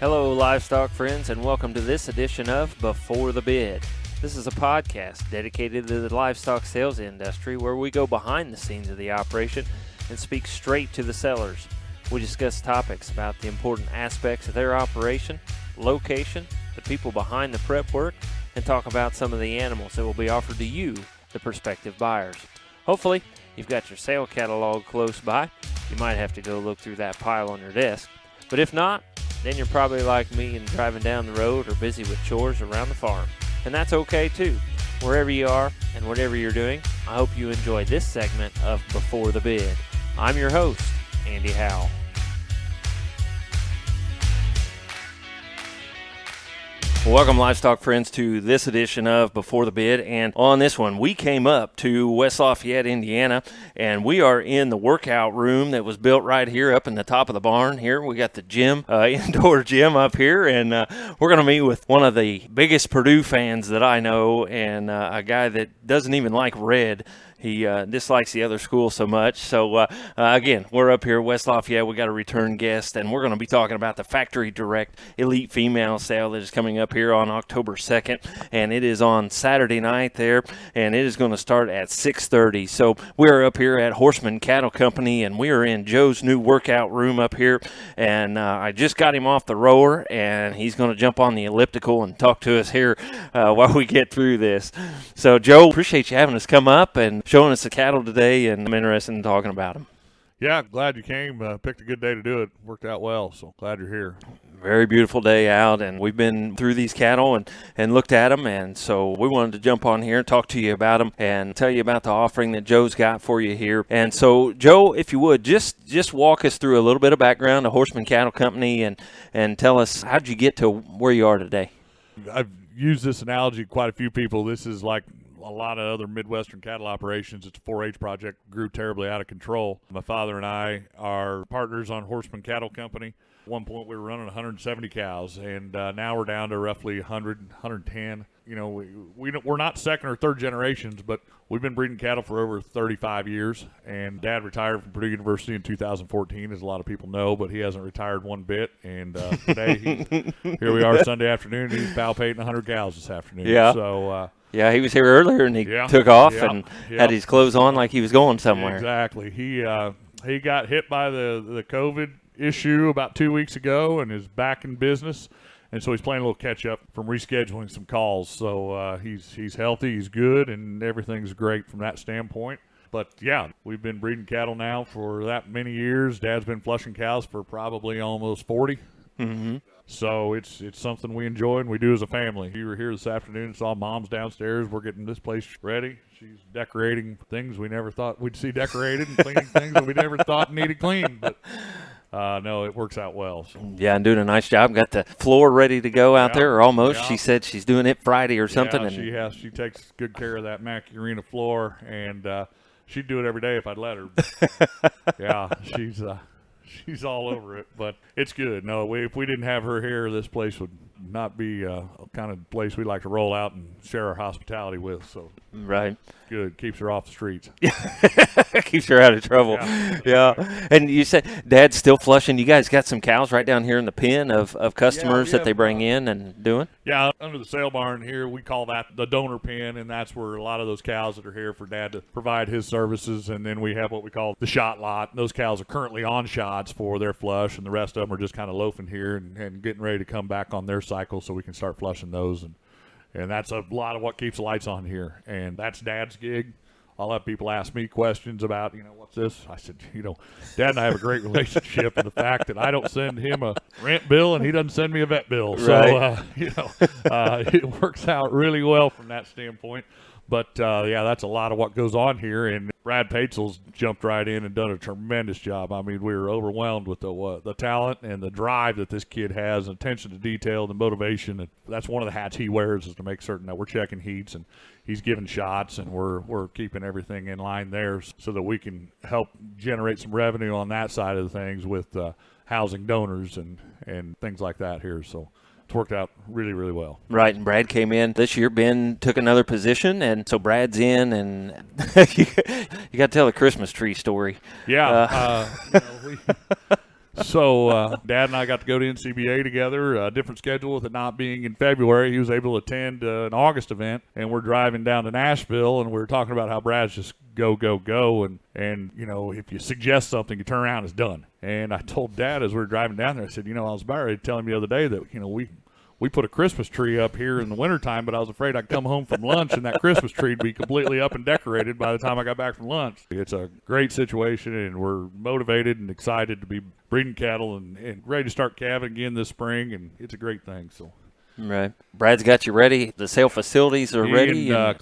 Hello, livestock friends, and welcome to this edition of Before the Bid. This is a podcast dedicated to the livestock sales industry where we go behind the scenes of the operation and speak straight to the sellers. We discuss topics about the important aspects of their operation, location, the people behind the prep work, and talk about some of the animals that will be offered to you, the prospective buyers. Hopefully, you've got your sale catalog close by. You might have to go look through that pile on your desk. But if not, then you're probably like me and driving down the road or busy with chores around the farm. And that's okay too. Wherever you are and whatever you're doing, I hope you enjoy this segment of Before the Bid. I'm your host, Andy Howell. Welcome, livestock friends, to this edition of Before the Bid. And on this one, we came up to West Lafayette, Indiana, and we are in the workout room that was built right here up in the top of the barn here. We got the gym, indoor gym up here, and we're going to meet with one of the biggest Purdue fans that I know, and a guy that doesn't even like red. He dislikes the other school so much. So, again, we're up here at West Lafayette. We got a return guest, and we're going to be talking about the Factory Direct Elite Female Sale that is coming up here on October 2nd, and it is on Saturday night there, and it is going to start at 6:30. So we're up here at Horstman Cattle Company, and we are in Joe's new workout room up here, and I just got him off the rower, and he's going to jump on the elliptical and talk to us here while we get through this. So, Joe, appreciate you having us come up and showing us the cattle today, and I'm interested in talking about them. Yeah, glad you came. Picked a good day to do it. Worked out well, so glad you're here. Very beautiful day out, and we've been through these cattle and looked at them, and so we wanted to jump on here and talk to you about them and tell you about the offering that Joe's got for you here. And so, Joe, if you would, just walk us through a little bit of background of Horstman Cattle Company and tell us, how'd you get to where you are today? I've used this analogy to quite a few people. This is like a lot of other Midwestern cattle operations. It's a 4-H project, grew terribly out of control. My father and I are partners on Horstman Cattle Company. At one point we were running 170 cows, and now we're down to roughly 100, 110. You know, we're not second or third generations, but we've been breeding cattle for over 35 years. And Dad retired from Purdue University in 2014, as a lot of people know, but he hasn't retired one bit. And today, here we are Sunday afternoon, he's palpating 100 cows this afternoon. Yeah. So, yeah, he was here earlier, and he took off and had his clothes on like he was going somewhere. Exactly. He got hit by the COVID issue about 2 weeks ago and is back in business. And so he's playing a little catch-up from rescheduling some calls. So he's healthy, he's good, and everything's great from that standpoint. But, yeah, we've been breeding cattle now for that many years. Dad's been flushing cows for probably almost 40. Mm-hmm. So it's something we enjoy and we do as a family. You were here this afternoon and saw Mom's downstairs. We're getting this place ready. She's decorating things we never thought we'd see decorated and cleaning things that we never thought needed cleaned. But no, it works out well. So. Yeah, I'm doing a nice job. Got the floor ready to go out there, or almost. Yeah. She said she's doing it Friday or something. Yeah, she takes good care of that Macarena floor, and she'd do it every day if I'd let her. Yeah, she's all over it, but it's good. No, if we didn't have her here, this place would not be a kind of place we like to roll out and share our hospitality with. So right, good, keeps her off the streets. Keeps her out of trouble. Yeah. And you said Dad's still flushing. You guys got some cows right down here in the pen of customers that they bring in and doing? Yeah, under the sale barn here, we call that the donor pen, and that's where a lot of those cows that are here for Dad to provide his services. And then we have what we call the shot lot. Those cows are currently on shots for their flush, and the rest of them are just kind of loafing here and getting ready to come back on their cycle so we can start flushing those. And that's a lot of what keeps the lights on here. And that's Dad's gig. I'll have people ask me questions about, what's this? I said, Dad and I have a great relationship, and the fact that I don't send him a rent bill and he doesn't send me a vet bill. Right. So, it works out really well from that standpoint. But, yeah, that's a lot of what goes on here. And Brad Paetzel's jumped right in and done a tremendous job. I mean, we were overwhelmed with the talent and the drive that this kid has, and attention to detail, the motivation. And that's one of the hats he wears, is to make certain that we're checking heats and he's giving shots, and we're keeping everything in line there so that we can help generate some revenue on that side of the things with housing donors and things like that here. So it's worked out really, really well. Right, and Brad came in this year. Ben took another position, and so Brad's in, and you got to tell the Christmas tree story. Yeah, So Dad and I got to go to NCBA together, a different schedule with it not being in February. He was able to attend an August event, and we're driving down to Nashville, and we were talking about how Brad's just go, go, go, and you know, if you suggest something, you turn around, it's done. And I told Dad as we were driving down there, I said, you know, I was about ready to tell him the other day that, you know, we put a Christmas tree up here in the wintertime, but I was afraid I'd come home from lunch and that Christmas tree would be completely up and decorated by the time I got back from lunch. It's a great situation, and we're motivated and excited to be breeding cattle and ready to start calving again this spring, and it's a great thing. So, right. Brad's got you ready. The sale facilities are ready. And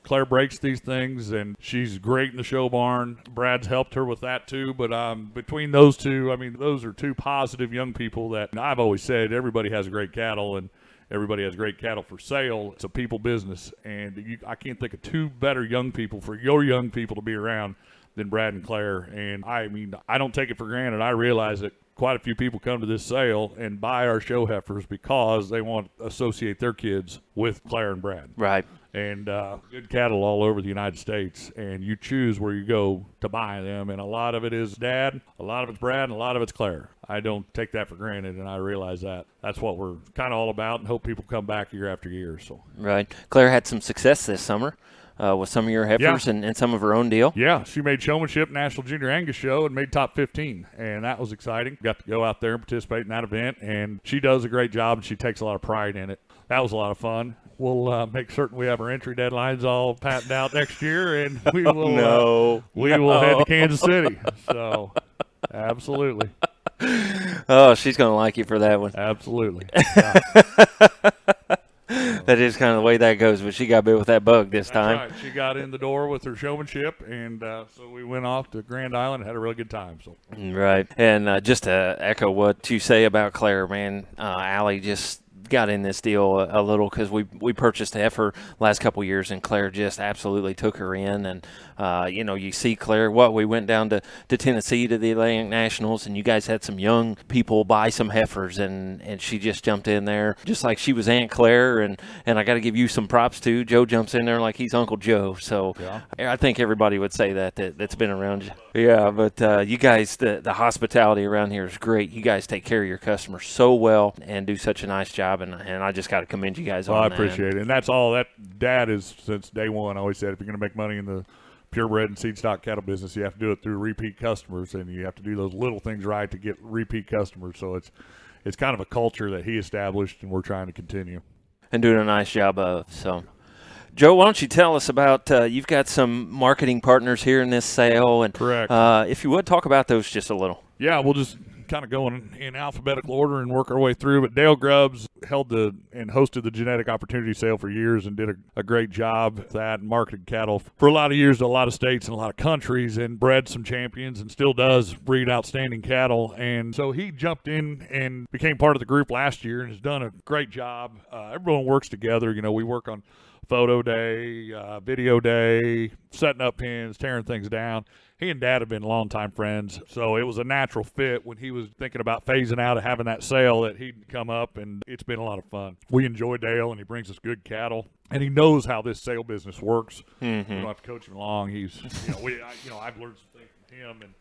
Claire breaks these things, and she's great in the show barn. Brad's helped her with that too. But between those two, I mean, those are two positive young people that I've always said everybody has great cattle, and everybody has great cattle for sale. It's a people business, and I can't think of two better young people for your young people to be around than Brad and Claire. And I mean, I don't take it for granted. I realize that quite a few people come to this sale and buy our show heifers because they want to associate their kids with Claire and Brad. Right. And good cattle all over the United States, and you choose where you go to buy them, and a lot of it is Dad, a lot of it's Brad, and a lot of it's Claire. I don't take that for granted, and I realize that. That's what we're kind of all about, and hope people come back year after year. So. Right. Claire had some success this summer with some of your heifers and some of her own deal. Yeah, she made Showmanship National Junior Angus Show and made top 15, and that was exciting. Got to go out there and participate in that event, and she does a great job, and she takes a lot of pride in it. That was a lot of fun. We'll make certain we have our entry deadlines all patented out next year, and we will will head to Kansas City. So, absolutely. Oh, she's going to like you for that one. Absolutely. That is kind of the way that goes, but she got bit with that bug this time. Right. She got in the door with her showmanship, and so we went off to Grand Island and had a really good time. So. Right. And just to echo what you say about Claire, man, Allie just got in this deal a little because we purchased a heifer last couple years, and Claire just absolutely took her in. And you know, you see Claire, we went down to Tennessee to the Atlantic Nationals, and you guys had some young people buy some heifers, and she just jumped in there just like she was Aunt Claire. And I got to give you some props too. Joe jumps in there like he's Uncle Joe. So I think everybody would say that's been around you. Yeah, but you guys, the hospitality around here is great. You guys take care of your customers so well and do such a nice job, and I just got to commend you guys on that. I appreciate it. And that's all that Dad is since day one. I always said if you're going to make money in the purebred and seed stock cattle business, you have to do it through repeat customers, and you have to do those little things right to get repeat customers. So it's kind of a culture that he established, and we're trying to continue. And doing a nice job of. So, Joe, why don't you tell us about you've got some marketing partners here in this sale, and correct. If you would talk about those just a little. Yeah, we'll just kind of go in alphabetical order and work our way through. But Dale Grubbs and hosted the Genetic Opportunity Sale for years and did a great job at that, and marketed cattle for a lot of years to a lot of states and a lot of countries, and bred some champions and still does breed outstanding cattle. And so he jumped in and became part of the group last year and has done a great job. Everyone works together. You know, we work on photo day, video day, setting up pins, tearing things down. He and Dad have been longtime friends, so it was a natural fit when he was thinking about phasing out of having that sale that he'd come up, and it's been a lot of fun. We enjoy Dale, and he brings us good cattle, and he knows how this sale business works. Mm-hmm. We don't have to coach him along. He's, I've learned some things from him,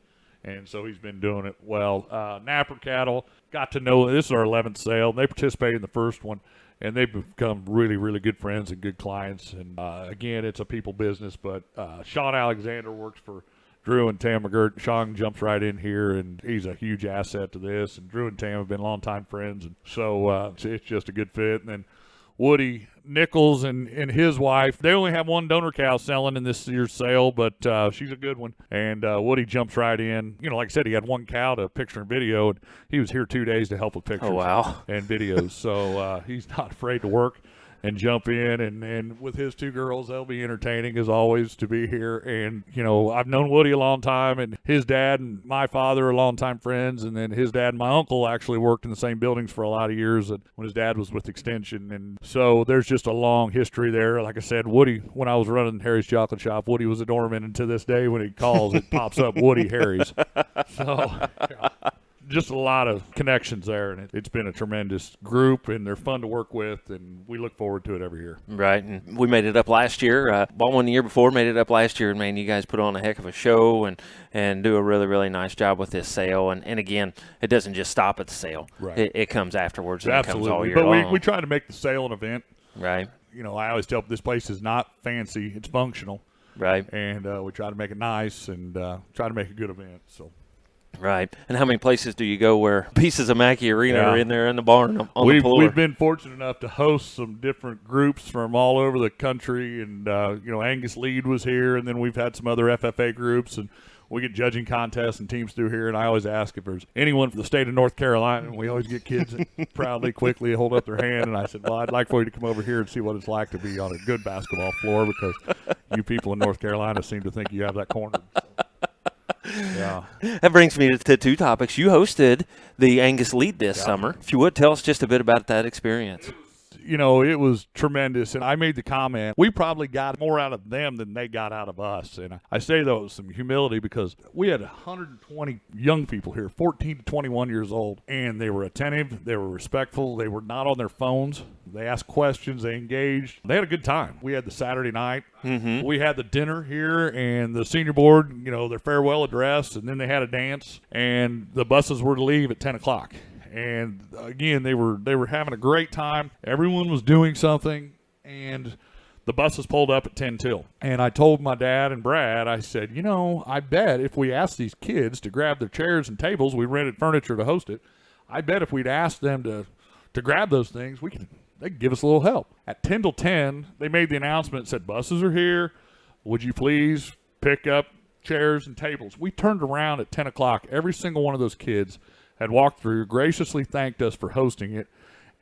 and so he's been doing it well. Napper Cattle, got to know, this is our 11th sale. They participated in the first one, and they've become really, really good friends and good clients. And again, it's a people business, but Sean Alexander works for Drew and Tam McGirt. Sean jumps right in here, and he's a huge asset to this. And Drew and Tam have been longtime friends, and so it's just a good fit. And then Woody Nichols and his wife, they only have one donor cow selling in this year's sale, but she's a good one. And Woody jumps right in. You know, like I said, he had one cow to picture and video, and he was here 2 days to help with pictures and videos. So he's not afraid to work and jump in, and with his two girls, they'll be entertaining as always to be here. And, you know, I've known Woody a long time, and his dad and my father are longtime friends, and then his dad and my uncle actually worked in the same buildings for a lot of years when his dad was with Extension. And so there's just a long history there. Like I said, Woody, when I was running Harry's Chocolate Shop, Woody was a doorman, and to this day when he calls, it pops up Woody Harry's. So just a lot of connections there, and it's been a tremendous group, and they're fun to work with, and we look forward to it every year. Right, and we made it up last year. Bought one the year before, made it up last year, and man, you guys put on a heck of a show and do a really, really nice job with this sale. And again, it doesn't just stop at the sale. Right. It comes afterwards, and Absolutely. it comes all year but long. we try to make the sale an event. Right. You know, I always tell this place is not fancy; it's functional. Right. And we try to make it nice and try to make a good event. So. Right. And how many places do you go where pieces of Mackey Arena are in there in the barn on the floor? We've been fortunate enough to host some different groups from all over the country. And, Angus Lead was here, and then we've had some other FFA groups. And we get judging contests and teams through here. And I always ask if there's anyone from the state of North Carolina. And we always get kids that proudly, quickly hold up their hand. And I said, well, I'd like for you to come over here and see what it's like to be on a good basketball floor, because you people in North Carolina seem to think you have that cornered. So. Yeah. That brings me to two topics. You hosted the Angus Lead this summer. If you would, tell us just a bit about that experience. You know, it was tremendous, and I made the comment, we probably got more out of them than they got out of us. And I say that with some humility, because we had 120 young people here, 14 to 21 years old, and they were attentive, they were respectful, they were not on their phones, they asked questions, they engaged. They had a good time. We had the Saturday night. Mm-hmm. We had the dinner here, and the senior board, their farewell address, and then they had a dance, and the buses were to leave at 10 o'clock. And again, they were having a great time. Everyone was doing something, and the buses pulled up at 10 till. And I told my dad and Brad, I said, I bet if we asked these kids to grab their chairs and tables, we rented furniture to host it, I bet if we'd asked them to grab those things, they could give us a little help. At 10 till 10, they made the announcement, said, buses are here. Would you please pick up chairs and tables? We turned around at 10 o'clock. Every single one of those kids had walked through, graciously thanked us for hosting it,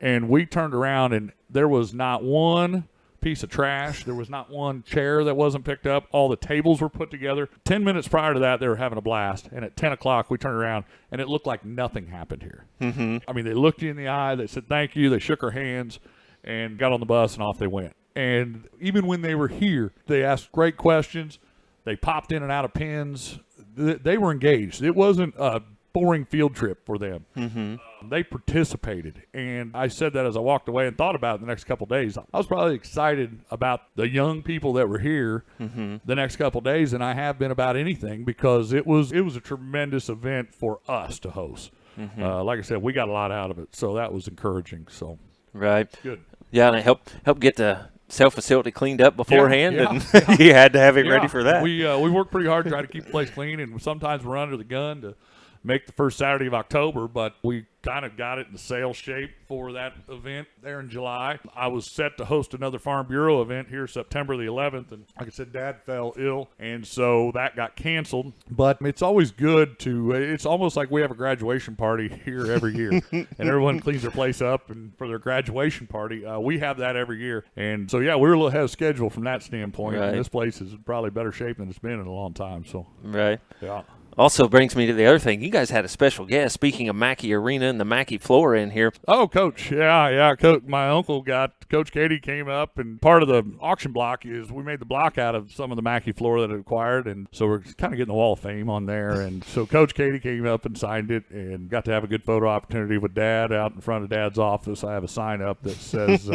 and we turned around, and there was not one piece of trash. There was not one chair that wasn't picked up. All the tables were put together. 10 minutes prior to that, they were having a blast, and at 10 o'clock, we turned around, and it looked like nothing happened here. Mm-hmm. I mean, they looked you in the eye, they said thank you, they shook our hands, and got on the bus, and off they went. And even when they were here, they asked great questions. They popped in and out of pens. They were engaged. It wasn't a boring field trip for them. Mm-hmm. They participated, and I said that as I walked away and thought about it the next couple of days. I was probably excited about the young people that were here the next couple of days than I have been about anything, because it was a tremendous event for us to host. Mm-hmm. Like I said, we got a lot out of it, so that was encouraging. So right, good. Yeah, and it helped get the cell facility cleaned up beforehand, and yeah. you had to have it ready for that. We worked pretty hard to try to keep the place clean, and sometimes we're under the gun to make the first Saturday of October, but we kind of got it in sale shape for that event there in July. I was set to host another Farm Bureau event here September the 11th, and like I said, Dad fell ill, and so that got canceled. But it's always good it's almost like we have a graduation party here every year, and everyone cleans their place up and for their graduation party. We have that every year, and so, yeah, we're a little ahead of schedule from that standpoint. Right. And this place is probably better shape than it's been in a long time. So right. Yeah. Also brings me to the other thing. You guys had a special guest, speaking of Mackey Arena and the Mackey floor in here. Oh, Coach. Yeah. Coach, my uncle Coach Katie came up, and part of the auction block is we made the block out of some of the Mackey floor that it acquired, and so we're kind of getting the Wall of Fame on there. And so Coach Katie came up and signed it, and got to have a good photo opportunity with Dad out in front of Dad's office. I have a sign up that says,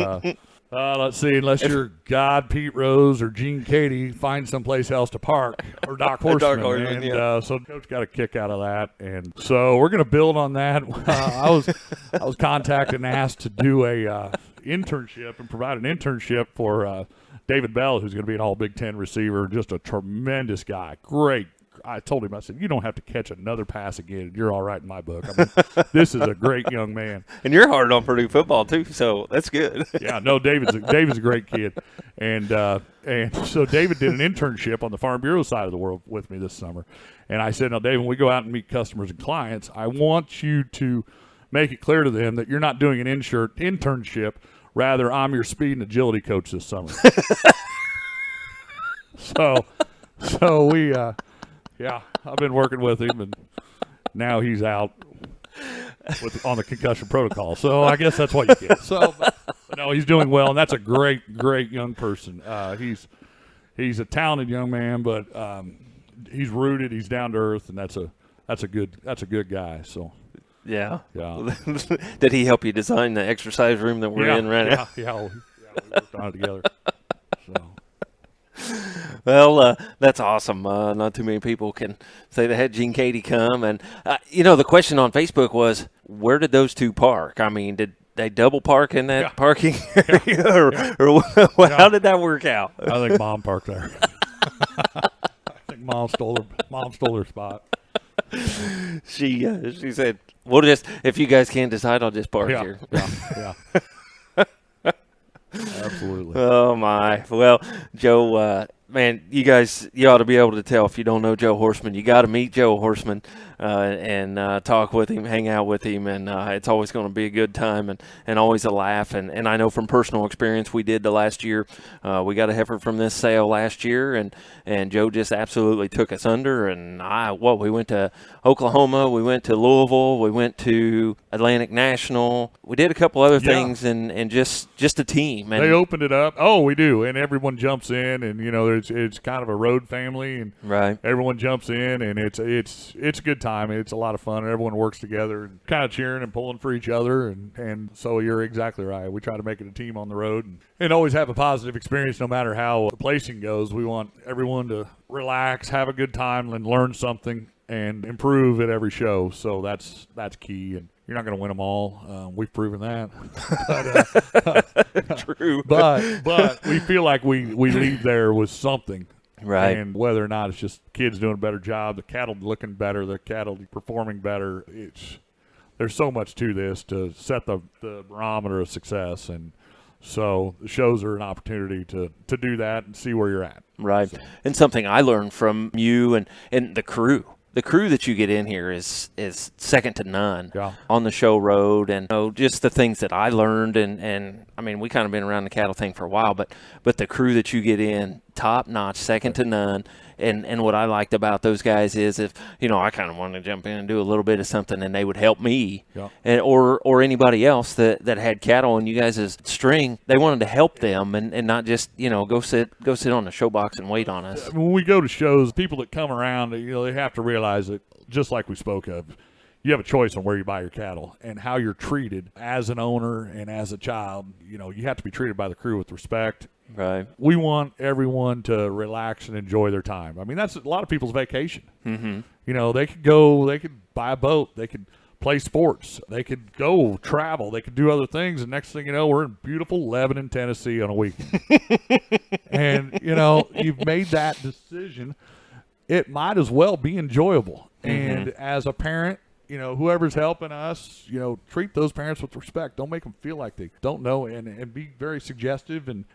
let's see, unless you're God, Pete Rose, or Gene Katie, find someplace else to park, or Doc Horstman. So Coach got a kick out of that, and so we're going to build on that. I was contacted and asked to do a internship and provide an internship for David Bell, who's going to be an all Big Ten receiver, just a tremendous guy, great. I told him, I said, you don't have to catch another pass again. You're all right in my book. I mean, this is a great young man. And you're hard on Purdue football, too, so that's good. Yeah, no, David's a great kid. And so David did an internship on the Farm Bureau side of the world with me this summer. And I said, now, David, when we go out and meet customers and clients, I want you to make it clear to them that you're not doing an internship. Rather, I'm your speed and agility coach this summer. So we yeah, I've been working with him, and now he's out on the concussion protocol. So I guess that's what you get. So, but no, he's doing well, and that's a great young person. He's a talented young man, but he's rooted, he's down to earth, and that's a good guy. So Yeah. Yeah. Did he help you design the exercise room that we're in right now? Yeah, we worked on it together. So. Well, that's awesome. Not too many people can say they had Gene Katie come. And, the question on Facebook was, where did those two park? I mean, did they double park in that parking area? Or how did that work out? I think Mom parked there. I think Mom stole her spot. She said, "We'll just, if you guys can't decide, I'll just park here." Yeah. Absolutely. Oh my! Well, Joe, man, you ought to be able to tell if you don't know Joe Horstman. You got to meet Joe Horstman and talk with him, hang out with him, and it's always going to be a good time and always a laugh. And I know from personal experience, we did the last year. We got a heifer from this sale last year, and Joe just absolutely took us under. And we went to Oklahoma, we went to Louisville, we went to Atlantic National. We did a couple other things, and just a team. And they opened it up. Oh, we do, and everyone jumps in, and it's kind of a road family, and right. Everyone jumps in, and it's a good time. It's a lot of fun. Everyone works together, and kind of cheering and pulling for each other, and so you're exactly right. We try to make it a team on the road, and always have a positive experience, no matter how the placing goes. We want everyone to relax, have a good time, and learn something, and improve at every show. So that's key, and you're not going to win them all. We've proven that. True. But we feel like we leave there with something. Right. And whether or not it's just kids doing a better job, the cattle looking better, the cattle performing better, there's so much to this to set the barometer of success. And so the shows are an opportunity to do that and see where you're at. Right. So. And something I learned from you and the crew. The crew that you get in here is second to none on the show road, and just the things that I learned, and I mean, we kind of been around the cattle thing for a while, but the crew that you get in, top notch, second to none. And what I liked about those guys is if, I kind of wanted to jump in and do a little bit of something, and they would help me and or anybody else that had cattle in you guys' string, they wanted to help them and not just, go sit on the show box and wait on us. When we go to shows, people that come around, they have to realize that, just like we spoke of, you have a choice on where you buy your cattle and how you're treated as an owner and as a child. You have to be treated by the crew with respect. Right. We want everyone to relax and enjoy their time. I mean, that's a lot of people's vacation. Mm-hmm. They could buy a boat. They could play sports. They could go travel. They could do other things. And next thing you know, we're in beautiful Lebanon, Tennessee on a weekend. And, you've made that decision. It might as well be enjoyable. Mm-hmm. And as a parent, whoever's helping us, treat those parents with respect. Don't make them feel like they don't know, and be very suggestive and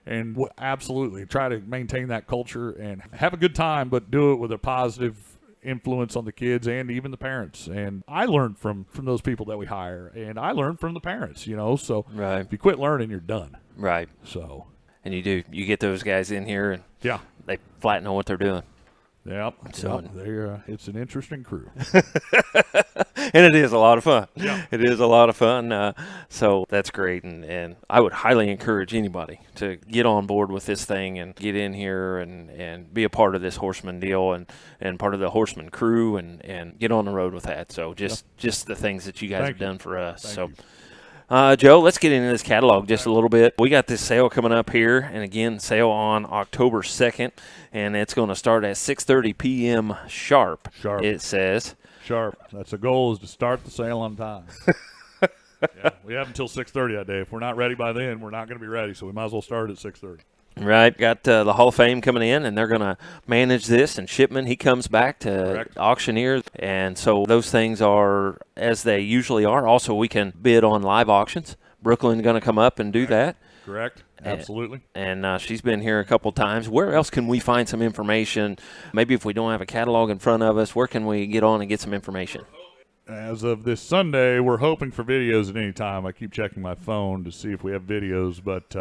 absolutely try to maintain that culture and have a good time, but do it with a positive influence on the kids and even the parents. And I learned from those people that we hire, and I learned from the parents, so right. If you quit learning, you're done. Right. So. And you get those guys in here, and they flat know what they're doing. Yep. So it's an interesting crew. And it is a lot of fun. Yeah. It is a lot of fun. So that's great. And I would highly encourage anybody to get on board with this thing and get in here and be a part of this Horstman deal and part of the Horstman crew and get on the road with that. So just the things that you guys have done for us. Thank you. Joe, let's get into this catalog just a little bit. We got this sale coming up here, and again, sale on October 2nd, and it's going to start at 6:30 p.m. sharp. It says. Sharp. That's the goal, is to start the sale on time. We have until 6:30 that day. If we're not ready by then, we're not going to be ready, so we might as well start at 6:30. Right. Got the Hall of Fame coming in, and they're going to manage this. And Shipman, he comes back to auctioneers. And so those things are as they usually are. Also, we can bid on live auctions. Brooklyn's going to come up and do that. Correct. Absolutely. And she's been here a couple times. Where else can we find some information? Maybe if we don't have a catalog in front of us, where can we get on and get some information? As of this Sunday, we're hoping for videos at any time. I keep checking my phone to see if we have videos, but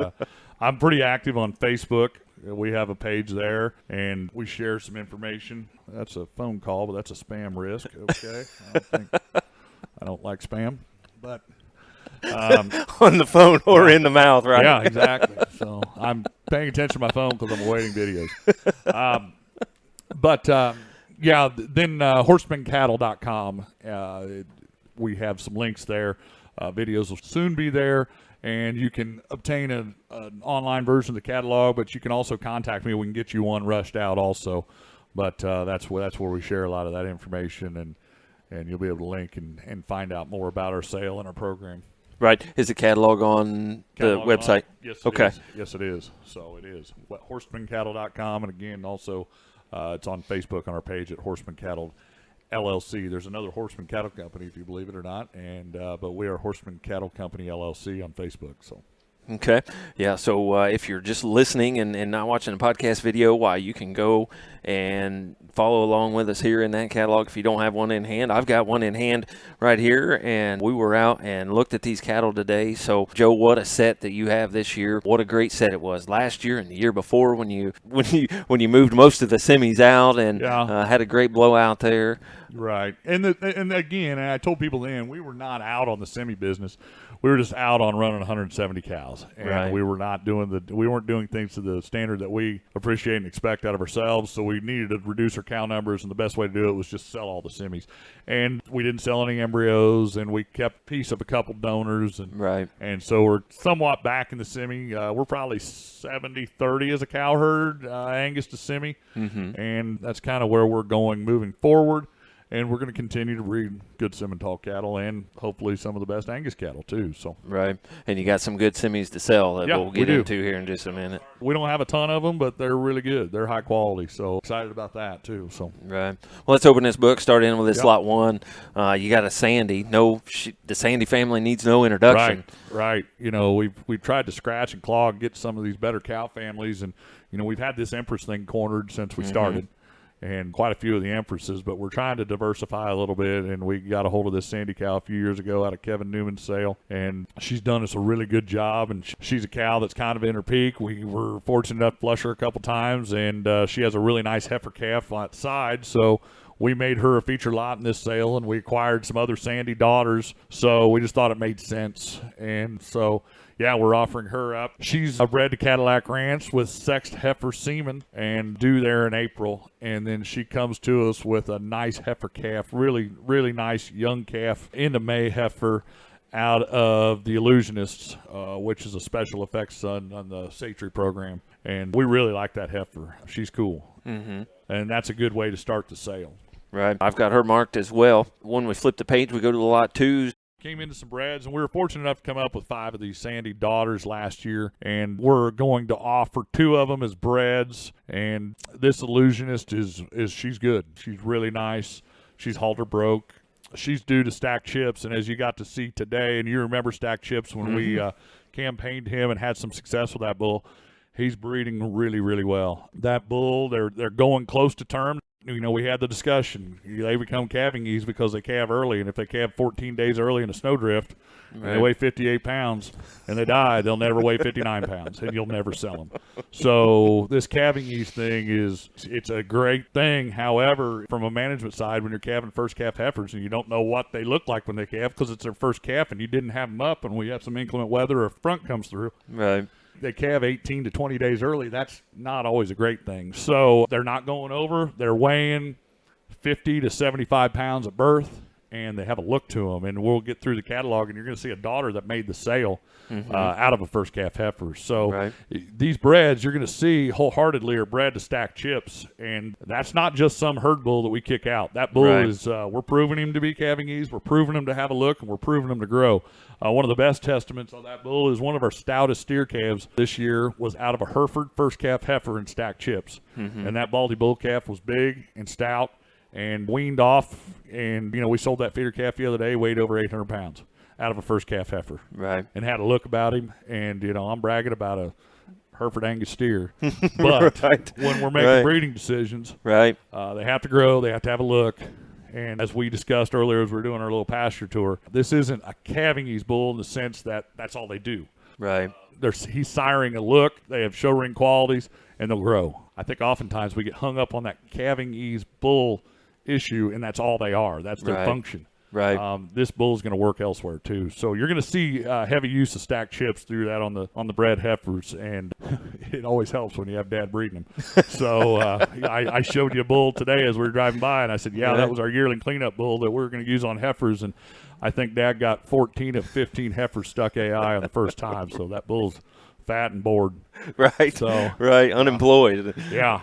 I'm pretty active on Facebook. We have a page there, and we share some information. That's a phone call, but that's a spam risk. Okay, I don't like spam, but on the phone or in the mouth, right? Yeah, exactly. So I'm paying attention to my phone because I'm awaiting videos. Then horstmancattle.com. We have some links there. Videos will soon be there, and you can obtain an online version of the catalog, but you can also contact me. We can get you one rushed out also. But that's where we share a lot of that information, and you'll be able to link and find out more about our sale and our program. Right. Is the catalog on the website? Yes, okay. Is. Yes, it is. So it is. HorstmanCattle.com, and again, also it's on Facebook on our page at Horstman Cattle LLC. There's another Horstman Cattle Company, if you believe it or not, and but we are Horstman Cattle Company LLC on Facebook. So. Okay. Yeah, so if you're just listening and not watching a podcast video, why, you can go and follow along with us here in that catalog if you don't have one in hand. I've got one in hand right here, and we were out and looked at these cattle today. So, Joe, what a set that you have this year. What a great set it was last year and the year before when you moved most of the semis out and had a great blowout there. Right. And again, I told people then, we were not out on the semi business. We were just out on running 170 cows, and we weren't doing things to the standard that we appreciate and expect out of ourselves. So we needed to reduce our cow numbers, and the best way to do it was just sell all the semis. And we didn't sell any embryos, and we kept a piece of a couple donors, and so we're somewhat back in the semi. We're probably 70-30 as a cow herd, Angus to semi, and that's kind of where we're going moving forward. And we're going to continue to breed good Simmental cattle and hopefully some of the best Angus cattle too. So right, and you got some good semis to sell that we'll get into here in just a minute. We don't have a ton of them, but they're really good. They're high quality, so excited about that too. So right, well, let's open this book. Start in with this lot one. You got a Sandy. The Sandy family needs no introduction. Right. You know, we've tried to scratch and claw and get some of these better cow families, and you know we've had this Empress thing cornered since we started. And quite a few of the Empresses, but we're trying to diversify a little bit, and we got a hold of this Sandy cow a few years ago out of Kevin Newman's sale, and she's done us a really good job, and she's a cow that's kind of in her peak. We were fortunate enough to flush her a couple times, and she has a really nice heifer calf on that side, so we made her a feature lot in this sale, and we acquired some other Sandy daughters, so we just thought it made sense, and so yeah, we're offering her up. She's bred to Cadillac Ranch with sexed heifer semen and due there in April. And then she comes to us with a nice heifer calf, really, really nice young calf into May heifer out of the Illusionists, which is a special effects son on the Satry program. And we really like that heifer. She's cool. And that's a good way to start the sale. Right. I've got her marked as well. When we flip the page, we go to the lot 2s. Came into some breds, and we were fortunate enough to come up with 5 of these Sandy daughters last year, and we're going to offer 2 of them as breds. And this Illusionist she's good. She's really nice. She's halter broke. She's due to Stack Chips, and as you got to see today, and you remember Stack Chips when we campaigned him and had some success with that bull, he's breeding really, really well. That bull, they're going close to term. You know, we had the discussion. They become calving ease because they calve early, and if they calve 14 days early in a snowdrift, and they weigh 58 pounds, and they die, they'll never weigh 59 pounds, and you'll never sell them. So this calving ease thing it's a great thing. However, from a management side, when you're calving first calf heifers and you don't know what they look like when they calve because it's their first calf and you didn't have them up and we have some inclement weather or a front comes through. Right. They calve 18 to 20 days early. That's not always a great thing. So they're not going over. They're weighing 50 to 75 pounds at birth, and they have a look to them. And we'll get through the catalog, and you're going to see a daughter that made the sale out of a first calf heifer. So these breds you're going to see wholeheartedly are bred to Stack Chips, and that's not just some herd bull that we kick out. That bull is we're proving him to be calving ease. We're proving him to have a look, and we're proving him to grow. One of the best testaments on that bull is one of our stoutest steer calves this year was out of a Hereford first calf heifer in Stack Chips. And that Baldy bull calf was big and stout and weaned off. And, you know, we sold that feeder calf the other day, weighed over 800 pounds out of a first calf heifer. And had a look about him. And, you know, I'm bragging about a Hereford Angus steer. But when we're making breeding decisions, they have to grow, they have to have a look. And as we discussed earlier as we were doing our little pasture tour, this isn't a calving ease bull in the sense that that's all they do. He's siring a look, they have show ring qualities, and they'll grow. I think oftentimes we get hung up on that calving ease bull issue, and that's all they are. That's their function. Right. This bull is going to work elsewhere too. So you're going to see heavy use of stacked chips through that on the bred heifers, and it always helps when you have Dad breeding them. So I showed you a bull today as we were driving by, and I said, yeah, that was our yearling cleanup bull that we're going to use on heifers, and I think Dad got 14 of 15 heifers stuck AI on the first time. So that bull's fat and bored. Right. So right. Unemployed. Yeah.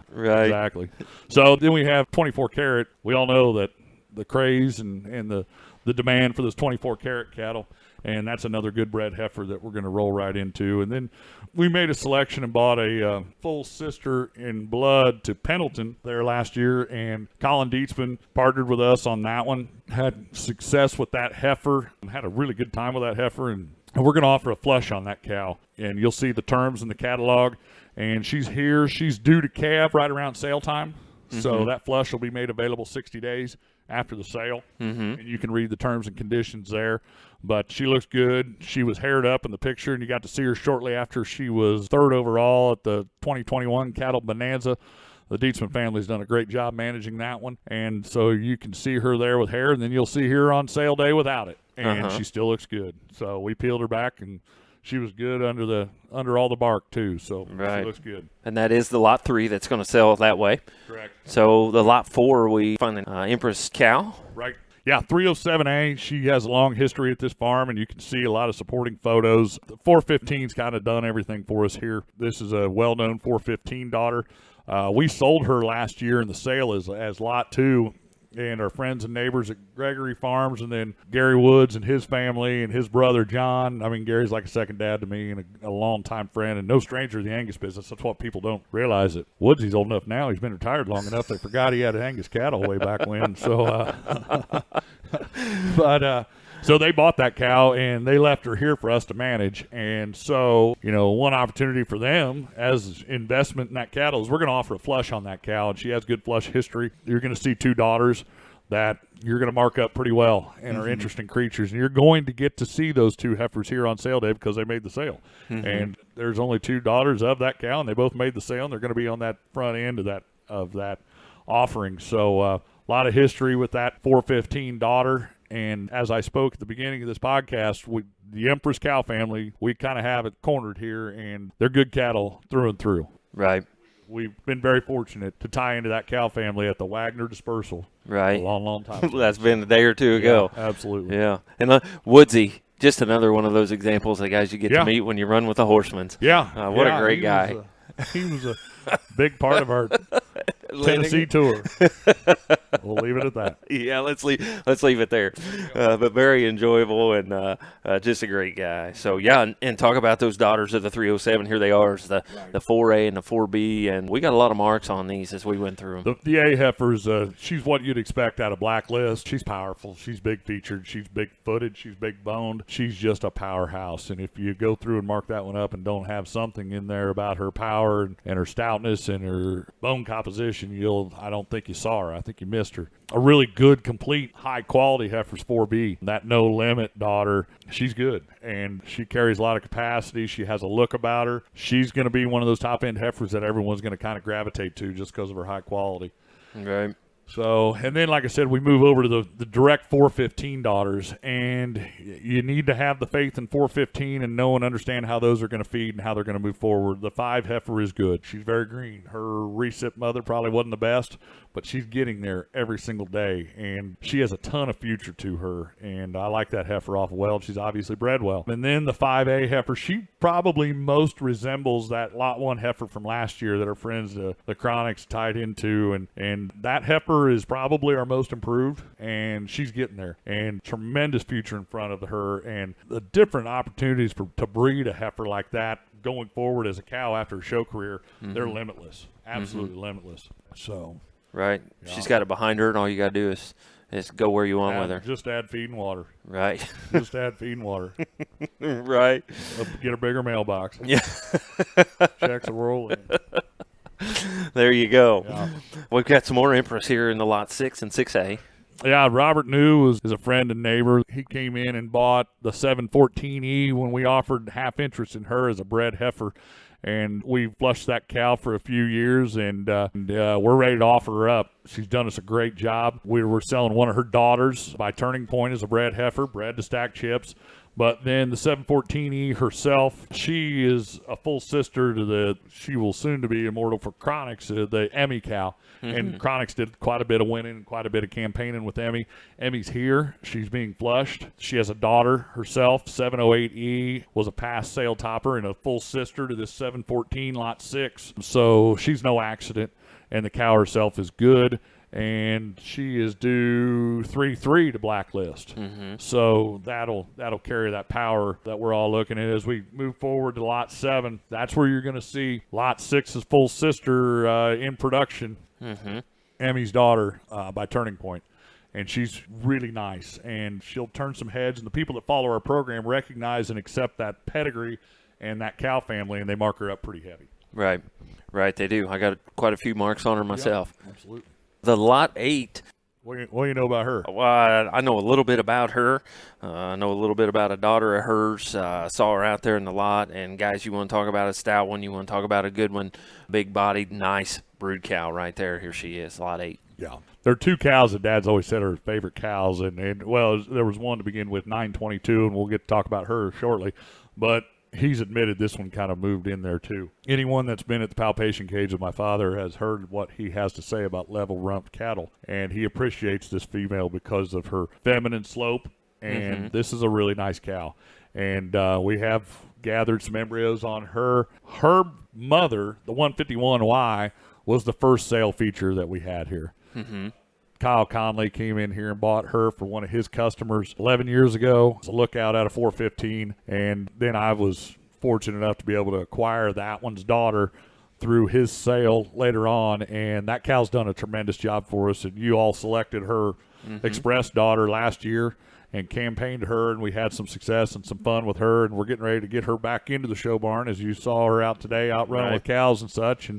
Right. Exactly. So then we have 24 karat. We all know that the craze and the demand for those 24 karat cattle, and that's another good bred heifer that we're going to roll right into. And then we made a selection and bought a full sister in blood to Pendleton there last year, and Colin Dietzman partnered with us on that one. Had success with that heifer, had a really good time with that heifer, and we're going to offer a flush on that cow. And you'll see the terms in the catalog, and she's here. She's due to calve right around sale time. So that flush will be made available 60 days after the sale, and you can read the terms and conditions there. But she looks good. She was haired up in the picture, and you got to see her shortly after she was third overall at the 2021 Cattle Bonanza. The Dietzman family's done a great job managing that one, and so you can see her there with hair, and then you'll see her on sale day without it, and she still looks good. So we peeled her back, and she was good under all the bark too, so she looks good. And that is the lot 3 that's going to sell that way. Correct. So the lot 4, we find an Empress Cow. Right. Yeah, 307A. She has a long history at this farm, and you can see a lot of supporting photos. The 415's kind of done everything for us here. This is a well-known 415 daughter. We sold her last year in the sale as lot 2. And our friends and neighbors at Gregory Farms, and then Gary Woods and his family and his brother John. I mean, Gary's like a second dad to me and a longtime friend and no stranger to the Angus business. That's what people don't realize. That Woodsy's old enough now. He's been retired long enough. They forgot he had Angus cattle way back when. So, so they bought that cow, and they left her here for us to manage. And so, one opportunity for them as investment in that cattle is we're going to offer a flush on that cow, and she has good flush history. You're going to see 2 daughters that you're going to mark up pretty well and are interesting creatures. And you're going to get to see those 2 heifers here on sale day because they made the sale. And there's only 2 daughters of that cow, and they both made the sale, and they're going to be on that front end of that offering. So a lot of history with that 415 daughter. And as I spoke at the beginning of this podcast, the Empress Cow family, we kind of have it cornered here, and they're good cattle through and through. Right. We've been very fortunate to tie into that cow family at the Wagner dispersal. Right. A long, long time ago. That's been a day or two ago. Yeah, absolutely. Yeah. And Woodsy, just another one of those examples of guys you get to meet when you run with the Horstmans. Yeah. What a great guy. He was a big part of our Tennessee tour. We'll leave it at that. Yeah, let's leave it there. But very enjoyable and just a great guy. So yeah, and talk about those daughters of the 307. Here they are, it's the 4A and the 4B, and we got a lot of marks on these as we went through them. The A heifers, she's what you'd expect out of Blacklist. She's powerful. She's big featured. She's big footed. She's big boned. She's just a powerhouse. And if you go through and mark that one up and don't have something in there about her power and her stoutness and her bone composition, I don't think you saw her. I think you missed her. A really good, complete, high-quality heifer's 4B. That No Limit daughter, she's good, and she carries a lot of capacity. She has a look about her. She's going to be one of those top-end heifers that everyone's going to kind of gravitate to just because of her high quality. Right. So, and then, like I said, we move over to the direct 415 daughters, and you need to have the faith in 415 and know and understand how those are going to feed and how they're going to move forward. The 5 heifer is good. She's very green. Her recip mother probably wasn't the best, but she's getting there every single day, and she has a ton of future to her, and I like that heifer off well. She's obviously bred well. And then the 5A heifer, she probably most resembles that Lot 1 heifer from last year that our friends, the Chronics, tied into, and that heifer is probably our most improved, and she's getting there, and tremendous future in front of her, and the different opportunities to breed a heifer like that going forward as a cow after a show career, they're limitless, absolutely limitless. So right, she's got it behind her, and all you got to do is go where you want with her. Just add feed and water. Right. Just add feed and water. Right. Get a bigger mailbox. Yeah. Checks are rolling. There you go. Yeah. We've got some more Empress here in the lot 6 and 6A. Yeah, Robert New is a friend and neighbor. He came in and bought the 714E when we offered half interest in her as a bred heifer. and we flushed that cow for a few years, and we're ready to offer her up. She's done us a great job. We were selling one of her daughters by Turning Point as a bred heifer, bred to stack chips. But then the 714E herself, she is a full sister to she will soon to be immortal for Chronix, the Emmy cow. And Chronix did quite a bit of winning, quite a bit of campaigning with Emmy. Emmy's here. She's being flushed. She has a daughter herself. 708E was a past sale topper and a full sister to this 714 Lot 6. So she's no accident. And the cow herself is good. And she is due 3-3 to blacklist. So that'll carry that power that we're all looking at as we move forward to Lot 7. That's where you're going to see Lot 6's full sister in production, Emmy's daughter by Turning Point. And she's really nice, and she'll turn some heads, and the people that follow our program recognize and accept that pedigree and that cow family, and they mark her up pretty heavy. Right, they do. I got quite a few marks on her myself. Yep, absolutely. The Lot 8. What do you know about her? Well, I know a little bit about her. I know a little bit about a daughter of hers. Saw her out there in the lot. And, guys, you want to talk about a stout one, you want to talk about a good one, big-bodied, nice brood cow right there. Here she is, Lot 8. Yeah. There are two cows that Dad's always said are his favorite cows. And well, there was one to begin with, 922, and we'll get to talk about her shortly. But he's admitted this one kind of moved in there too. Anyone that's been at the palpation cage with my father has heard what he has to say about level rumped cattle, and he appreciates this female because of her feminine slope, and this is a really nice cow. And we have gathered some embryos on her. Her mother, the 151Y, was the first sale feature that we had here. Kyle Conley came in here and bought her for one of his customers 11 years ago. It's a lookout out of 415. And then I was fortunate enough to be able to acquire that one's daughter through his sale later on. And that cow's done a tremendous job for us. And you all selected her express daughter last year and campaigned her, and we had some success and some fun with her. And we're getting ready to get her back into the show barn, as you saw her out today, out running with cows and such.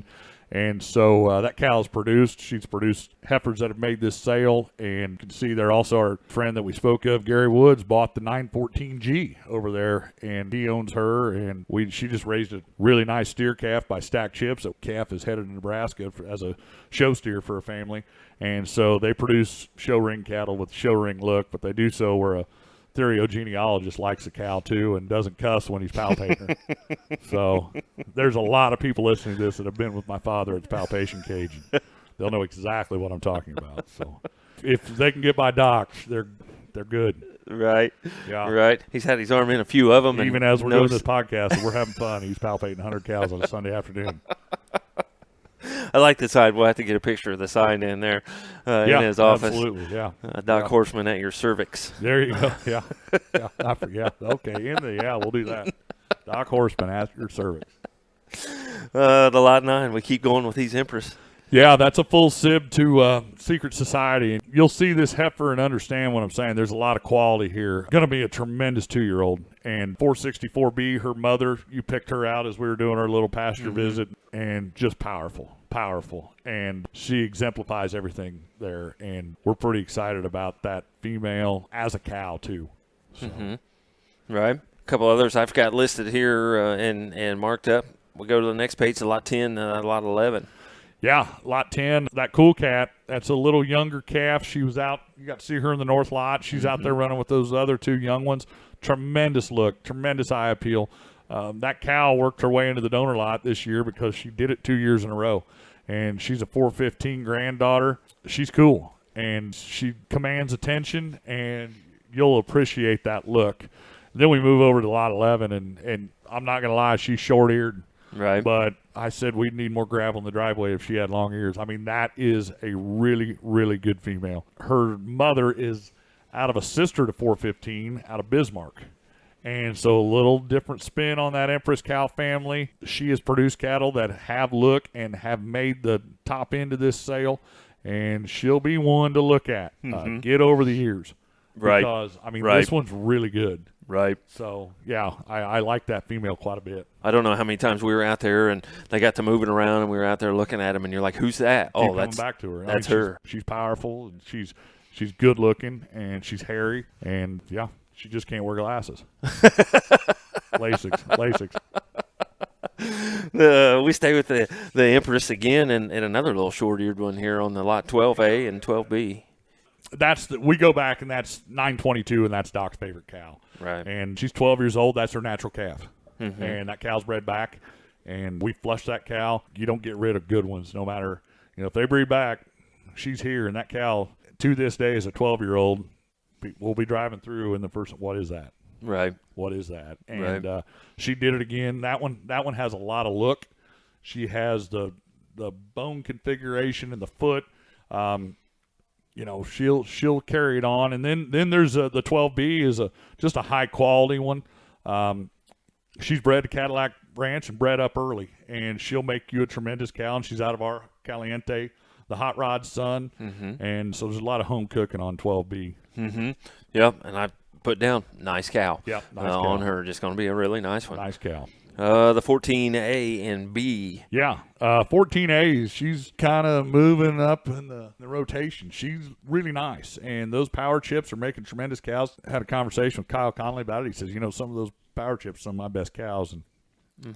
And so that cow's produced. She's produced heifers that have made this sale. And you can see there also our friend that we spoke of, Gary Woods, bought the 914G over there, and he owns her. And she just raised a really nice steer calf by Stack Chips. That calf is headed to Nebraska as a show steer for a family. And so they produce show ring cattle with show ring look, but they do so where a theriogenealogist likes a cow too and doesn't cuss when he's palpating her. So there's a lot of people listening to this that have been with my father at the palpation cage. They'll know exactly what I'm talking about. So if they can get by docs, they're good. Right. Yeah. Right. He's had his arm in a few of them. Even as we're doing this podcast and we're having fun, he's palpating 100 cows on a Sunday afternoon. I like the sign. We'll have to get a picture of the sign in there in his office. Absolutely, yeah. Doc Horstman at your cervix. There you go. Yeah. I forget. Okay, we'll do that. Doc Horstman at your cervix. The Lot 9. We keep going with these Empress. Yeah, that's a full sib to Secret Society. And you'll see this heifer and understand what I'm saying. There's a lot of quality here. Going to be a tremendous 2-year-old. And 464B, her mother, you picked her out as we were doing our little pasture visit, and just powerful. And she exemplifies everything there. And we're pretty excited about that female as a cow, too. So. Right. A couple others I've got listed here and marked up. We'll go to the next page, Lot 10, Lot 11. Yeah, Lot 10, that cool cat, that's a little younger calf. She was out, you got to see her in the north lot. She's out there running with those other two young ones. Tremendous look, tremendous eye appeal. That cow worked her way into the donor lot this year because she did it 2 years in a row. And she's a 415 granddaughter. She's cool, and she commands attention, and you'll appreciate that look. Then we move over to Lot 11, and I'm not going to lie, she's short-eared. Right. But I said we'd need more gravel in the driveway if she had long ears. I mean, that is a really, really good female. Her mother is out of a sister to 415 out of Bismarck. And so a little different spin on that Empress Cow family. She has produced cattle that have look and have made the top end of this sale. And she'll be one to look at. Get over the ears. Right. Because, I mean, this one's really good. Right. So, yeah, I like that female quite a bit. I don't know how many times we were out there and they got to moving around and we were out there looking at them and you're like, who's that? Keep coming back to her. That's her. She's powerful, and she's good looking, and she's hairy, and, yeah, she just can't wear glasses. LASIK. We stay with the Empress again, and another little short-eared one here on the lot 12A and 12B. We go back, and that's 922, and that's Doc's favorite cow. Right. And she's 12 years old. That's her natural calf. Mm-hmm. And that cow's bred back, and we flush that cow. You don't get rid of good ones, no matter, if they breed back, she's here. And that cow, to this day, is a 12-year-old. We'll be driving through, and the first, what is that? Right. What is that? And she did it again. That one has a lot of look. She has the bone configuration in the foot. She'll carry it on. And then there's the 12B is just a high quality one. She's bred to Cadillac Ranch and bred up early, and she'll make you a tremendous cow. And she's out of our Caliente, the hot rod son. Mm-hmm. And so there's a lot of home cooking on 12B. Mm-hmm. Yep. And I put down nice cow. Yep. Nice cow on her. Just going to be a really nice one. Nice cow. The 14A and B. Yeah, 14A, she's kind of moving up in the rotation. She's really nice, and those power chips are making tremendous cows. I had a conversation with Kyle Conley about it. He says, some of those power chips are some of my best cows. And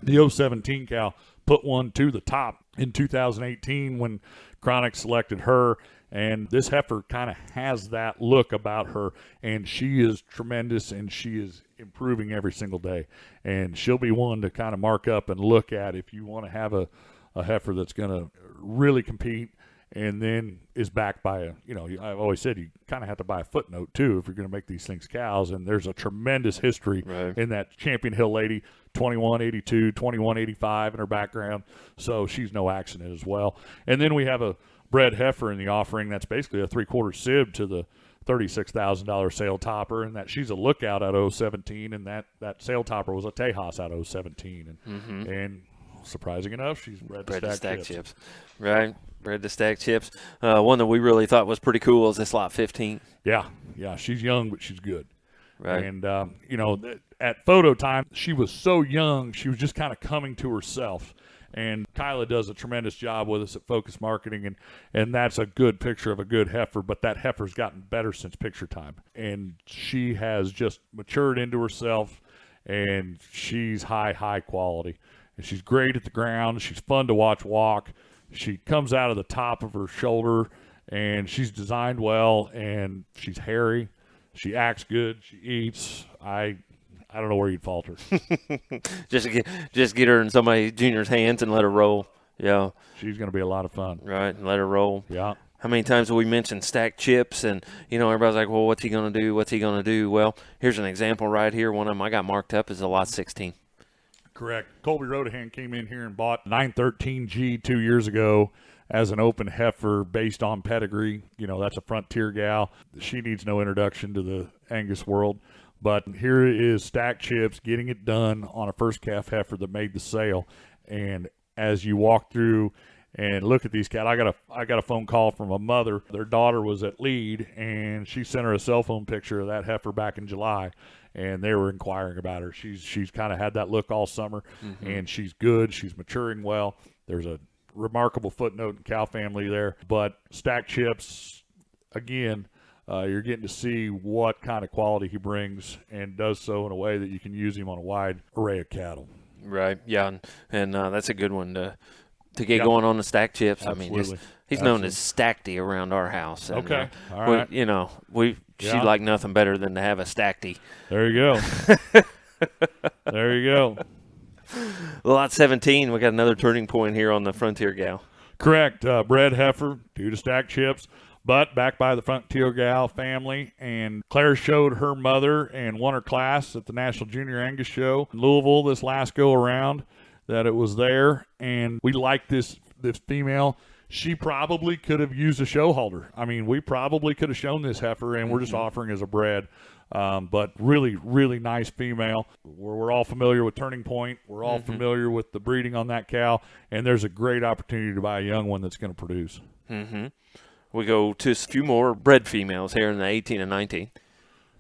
the 017 cow put one to the top in 2018 when Chronic selected her. And this heifer kind of has that look about her, and she is tremendous, and she is improving every single day. And she'll be one to kind of mark up and look at if you want to have a heifer that's going to really compete, and then is backed by I've always said you kind of have to buy a footnote too if you're going to make these things cows. And there's a tremendous history in that Champion Hill lady, 2182, 2185 in her background. So she's no accident as well. And then we have a bred heifer in the offering that's basically a 3/4 sib to the $36,000 sail topper, and that she's a lookout out of 017, and that sail topper was a Tejas out of 017. And surprising enough, she's bred to stack chips. Right, bred to stack chips. One that we really thought was pretty cool is this lot 15. Yeah, she's young, but she's good. Right. And, at photo time, she was so young, she was just kind of coming to herself. And Kyla does a tremendous job with us at Focus Marketing, and that's a good picture of a good heifer, but that heifer's gotten better since picture time. And she has just matured into herself, and she's high quality. And she's great at the ground. She's fun to watch walk. She comes out of the top of her shoulder, and she's designed well, and she's hairy. She acts good. She eats. I don't know where you'd falter. just get her in somebody junior's hands and let her roll. Yeah, she's going to be a lot of fun. Right, and let her roll. Yeah. How many times have we mentioned stacked chips, and everybody's like, well, what's he going to do? What's he going to do? Well, here's an example right here. One of them I got marked up as a lot 16. Correct. Colby Rodahan came in here and bought 913G 2 years ago as an open heifer based on pedigree. That's a frontier gal. She needs no introduction to the Angus world. But here is Stack Chips getting it done on a first calf heifer that made the sale. And as you walk through and look at these cattle, I got a phone call from a mother. Their daughter was at lead, and she sent her a cell phone picture of that heifer back in July, and they were inquiring about her. She's kind of had that look all summer, and she's good. She's maturing well. There's a remarkable footnote in cow family there. But Stack Chips, again, you're getting to see what kind of quality he brings, and does so in a way that you can use him on a wide array of cattle. Right, yeah, and that's a good one to get going on the stack chips. Absolutely. I mean, he's known as Stackty around our house. And, okay, all right. She'd like nothing better than to have a Stackty. There you go. There you go. Lot 17, we got another turning point here on the Frontier Gal. Correct. Bred heifer due to stack chips. But backed by the Frontier Gal family, and Claire showed her mother and won her class at the National Junior Angus Show in Louisville this last go around, that it was there. And we like this female. She probably could have used a show halter. I mean, we probably could have shown this heifer, and we're just offering as a bred. But really, really nice female. We're all familiar with Turning Point. We're all familiar with the breeding on that cow, and there's a great opportunity to buy a young one that's going to produce. Mm-hmm. We go to a few more bred females here in the 18 and 19.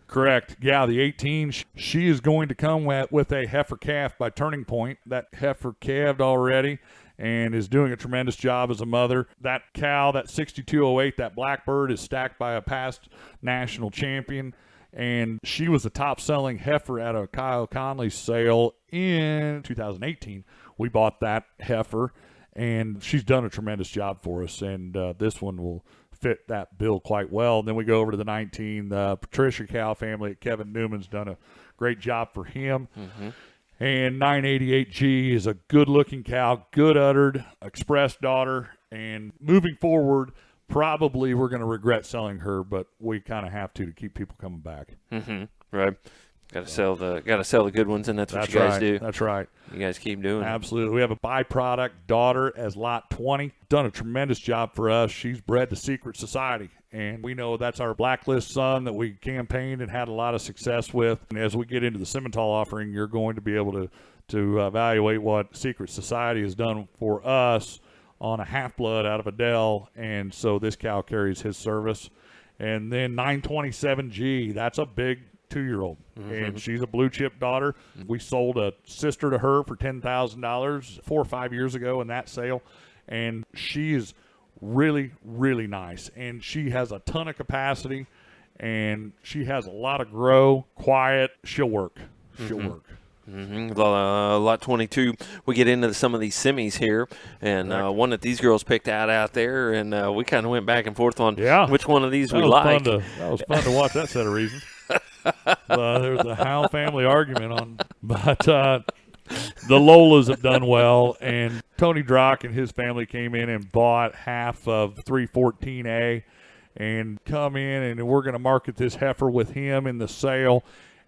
Correct. Yeah, the 18, she is going to come with a heifer calf by Turning Point. That heifer calved already and is doing a tremendous job as a mother. That cow, that 6208, that Blackbird, is stacked by a past national champion. And she was the top-selling heifer at a Kyle Conley sale in 2018. We bought that heifer, and she's done a tremendous job for us, and this one will fit that bill quite well. And then we go over to the 19, the Patricia cow family. Kevin Newman's done a great job for him. And 988G is a good-looking cow, good uddered, express daughter, and moving forward, probably we're going to regret selling her, but we kind of have to keep people coming back. Right. Got to sell the good ones, and that's what you guys do. That's right. You guys keep doing it. Absolutely. We have a byproduct daughter as lot 20. Done a tremendous job for us. She's bred to Secret Society, and we know that's our blacklist son that we campaigned and had a lot of success with. And as we get into the Simmental offering, you're going to be able to evaluate what Secret Society has done for us on a half-blood out of Adele, and so this cow carries his service. And then 927G, that's a big 2-year-old, and she's a blue-chip daughter. We sold a sister to her for $10,000 4 or 5 years ago in that sale, and she is really, really nice, and she has a ton of capacity, and she has a lot of grow, quiet. She'll work. She'll work. Lot 22, we get into some of these semis here, and one that these girls picked out there, and we kind of went back and forth on which one of these we like. That was fun to watch that set of reasons. There was a Howe family argument on, but the Lolas have done well, and Tony Drock and his family came in and bought half of 314A and come in, and we're going to market this heifer with him in the sale,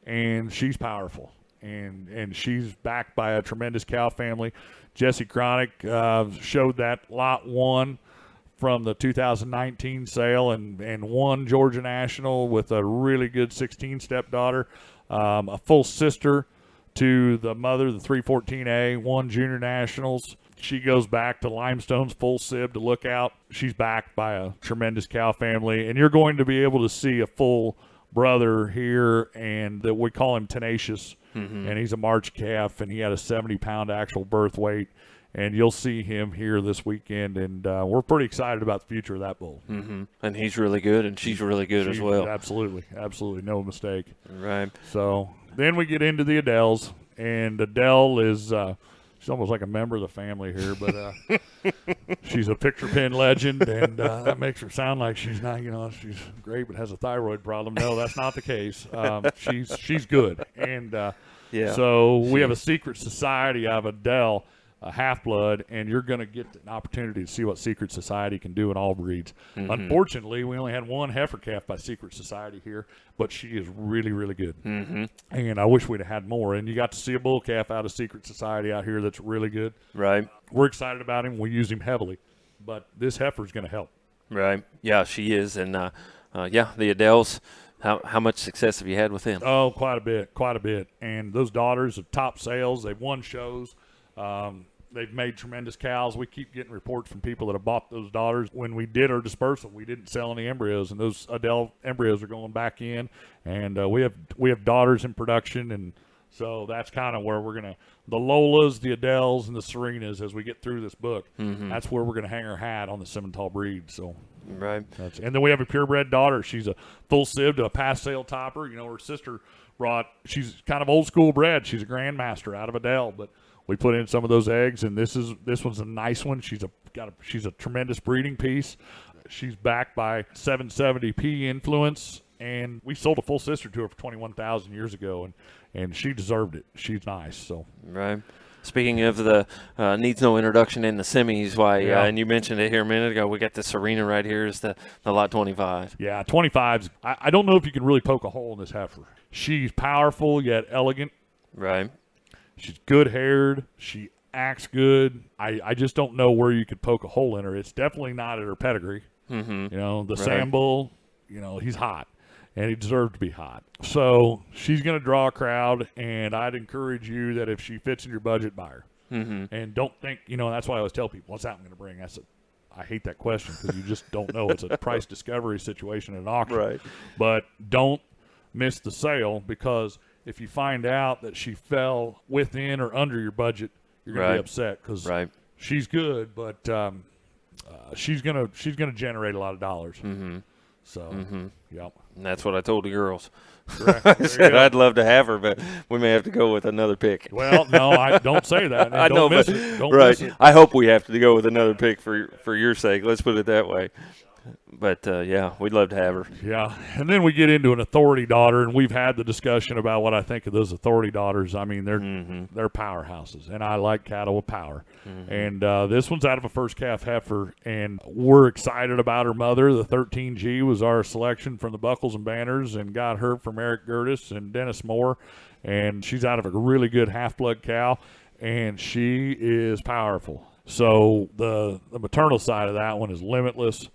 and she's powerful. And she's backed by a tremendous cow family. Jesse Cronick showed that lot 1 from the 2019 sale and won Georgia National with a really good 16-step daughter, a full sister to the mother, the 314A, won Junior Nationals. She goes back to Limestone's full sib to Lookout. She's backed by a tremendous cow family, and you're going to be able to see a full brother here, and that we call him Tenacious. And he's a March calf, and he had a 70-pound actual birth weight, and you'll see him here this weekend, and we're pretty excited about the future of that bull. And he's really good, and she's really good as well. Absolutely, no mistake. Right. So then we get into the Adeles, and Adele is she's almost like a member of the family here, but she's a picture pin legend, and that makes her sound like she's not, she's great but has a thyroid problem. No, that's not the case. She's good, and so we have a Secret Society out of Adele, a half-blood, and you're going to get an opportunity to see what Secret Society can do in all breeds. Unfortunately, we only had one heifer calf by Secret Society here, but she is really, really good. And I wish we'd have had more. And you got to see a bull calf out of Secret Society out here that's really good. Right. We're excited about him. We use him heavily. But this heifer is going to help. Right. Yeah, she is. And, the Adeles, how much success have you had with them? Oh, quite a bit. And those daughters have top sales. They've won shows. They've made tremendous cows. We keep getting reports from people that have bought those daughters. When we did our dispersal, we didn't sell any embryos, and those Adele embryos are going back in. And we have daughters in production, and so that's kind of where we're going to – the Lolas, the Adeles, and the Serenas, as we get through this book, that's where we're going to hang our hat on the Simmental breed. So right. And then we have a purebred daughter. She's a full sib to a past sale topper. Her sister brought – she's kind of old school bred. She's a grandmaster out of Adele, but – we put in some of those eggs, and this one's a nice one. She's a tremendous breeding piece. She's backed by 770P influence, and we sold a full sister to her for $21,000 years ago, and she deserved it. She's nice. So right. Speaking of the needs no introduction in the semis, and you mentioned it here a minute ago, we got the Serena right here is the lot 25. Yeah, 25s. I don't know if you can really poke a hole in this heifer. She's powerful yet elegant. Right. She's good-haired. She acts good. I just don't know where you could poke a hole in her. It's definitely not at her pedigree. The Sam Bull, he's hot, and he deserved to be hot. So she's going to draw a crowd, and I'd encourage you that if she fits in your budget, buy her. And don't think, that's why I always tell people, what's that one going to bring? I hate that question because you just don't know. It's a price discovery situation at an auction. Right. But don't miss the sale, because – if you find out that she fell within or under your budget, you're going to be upset because she's good, but she's gonna generate a lot of dollars. So, yep. And that's what I told the girls. Correct. I said I'd love to have her, but we may have to go with another pick. Well, no, I don't say that. And I know, don't miss but it. Don't right. miss it. I hope we have to go with another pick for your sake. Let's put it that way. But, yeah, we'd love to have her. Yeah, and then we get into an authority daughter, and we've had the discussion about what I think of those authority daughters. I mean, they're powerhouses, and I like cattle with power. And this one's out of a first calf heifer, and we're excited about her mother. The 13G was our selection from the Buckles and Banners, and got her from Eric Gertis and Dennis Moore, and she's out of a really good half-blood cow, and she is powerful. So the maternal side of that one is Limitless.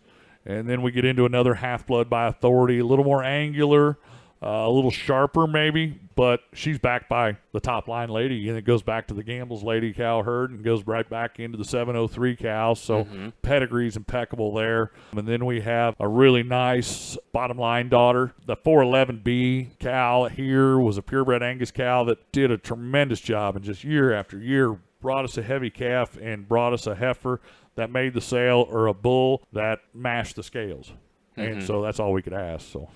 And then we get into another half-blood by authority, a little more angular, a little sharper maybe, but she's backed by the top-line lady, and it goes back to the Gamble's Lady cow herd and goes right back into the 703 cow, so pedigree's impeccable there. And then we have a really nice bottom-line daughter. The 411B cow here was a purebred Angus cow that did a tremendous job, and just year after year brought us a heavy calf and brought us a heifer that made the sale, or a bull that mashed the scales. And so that's all we could ask. So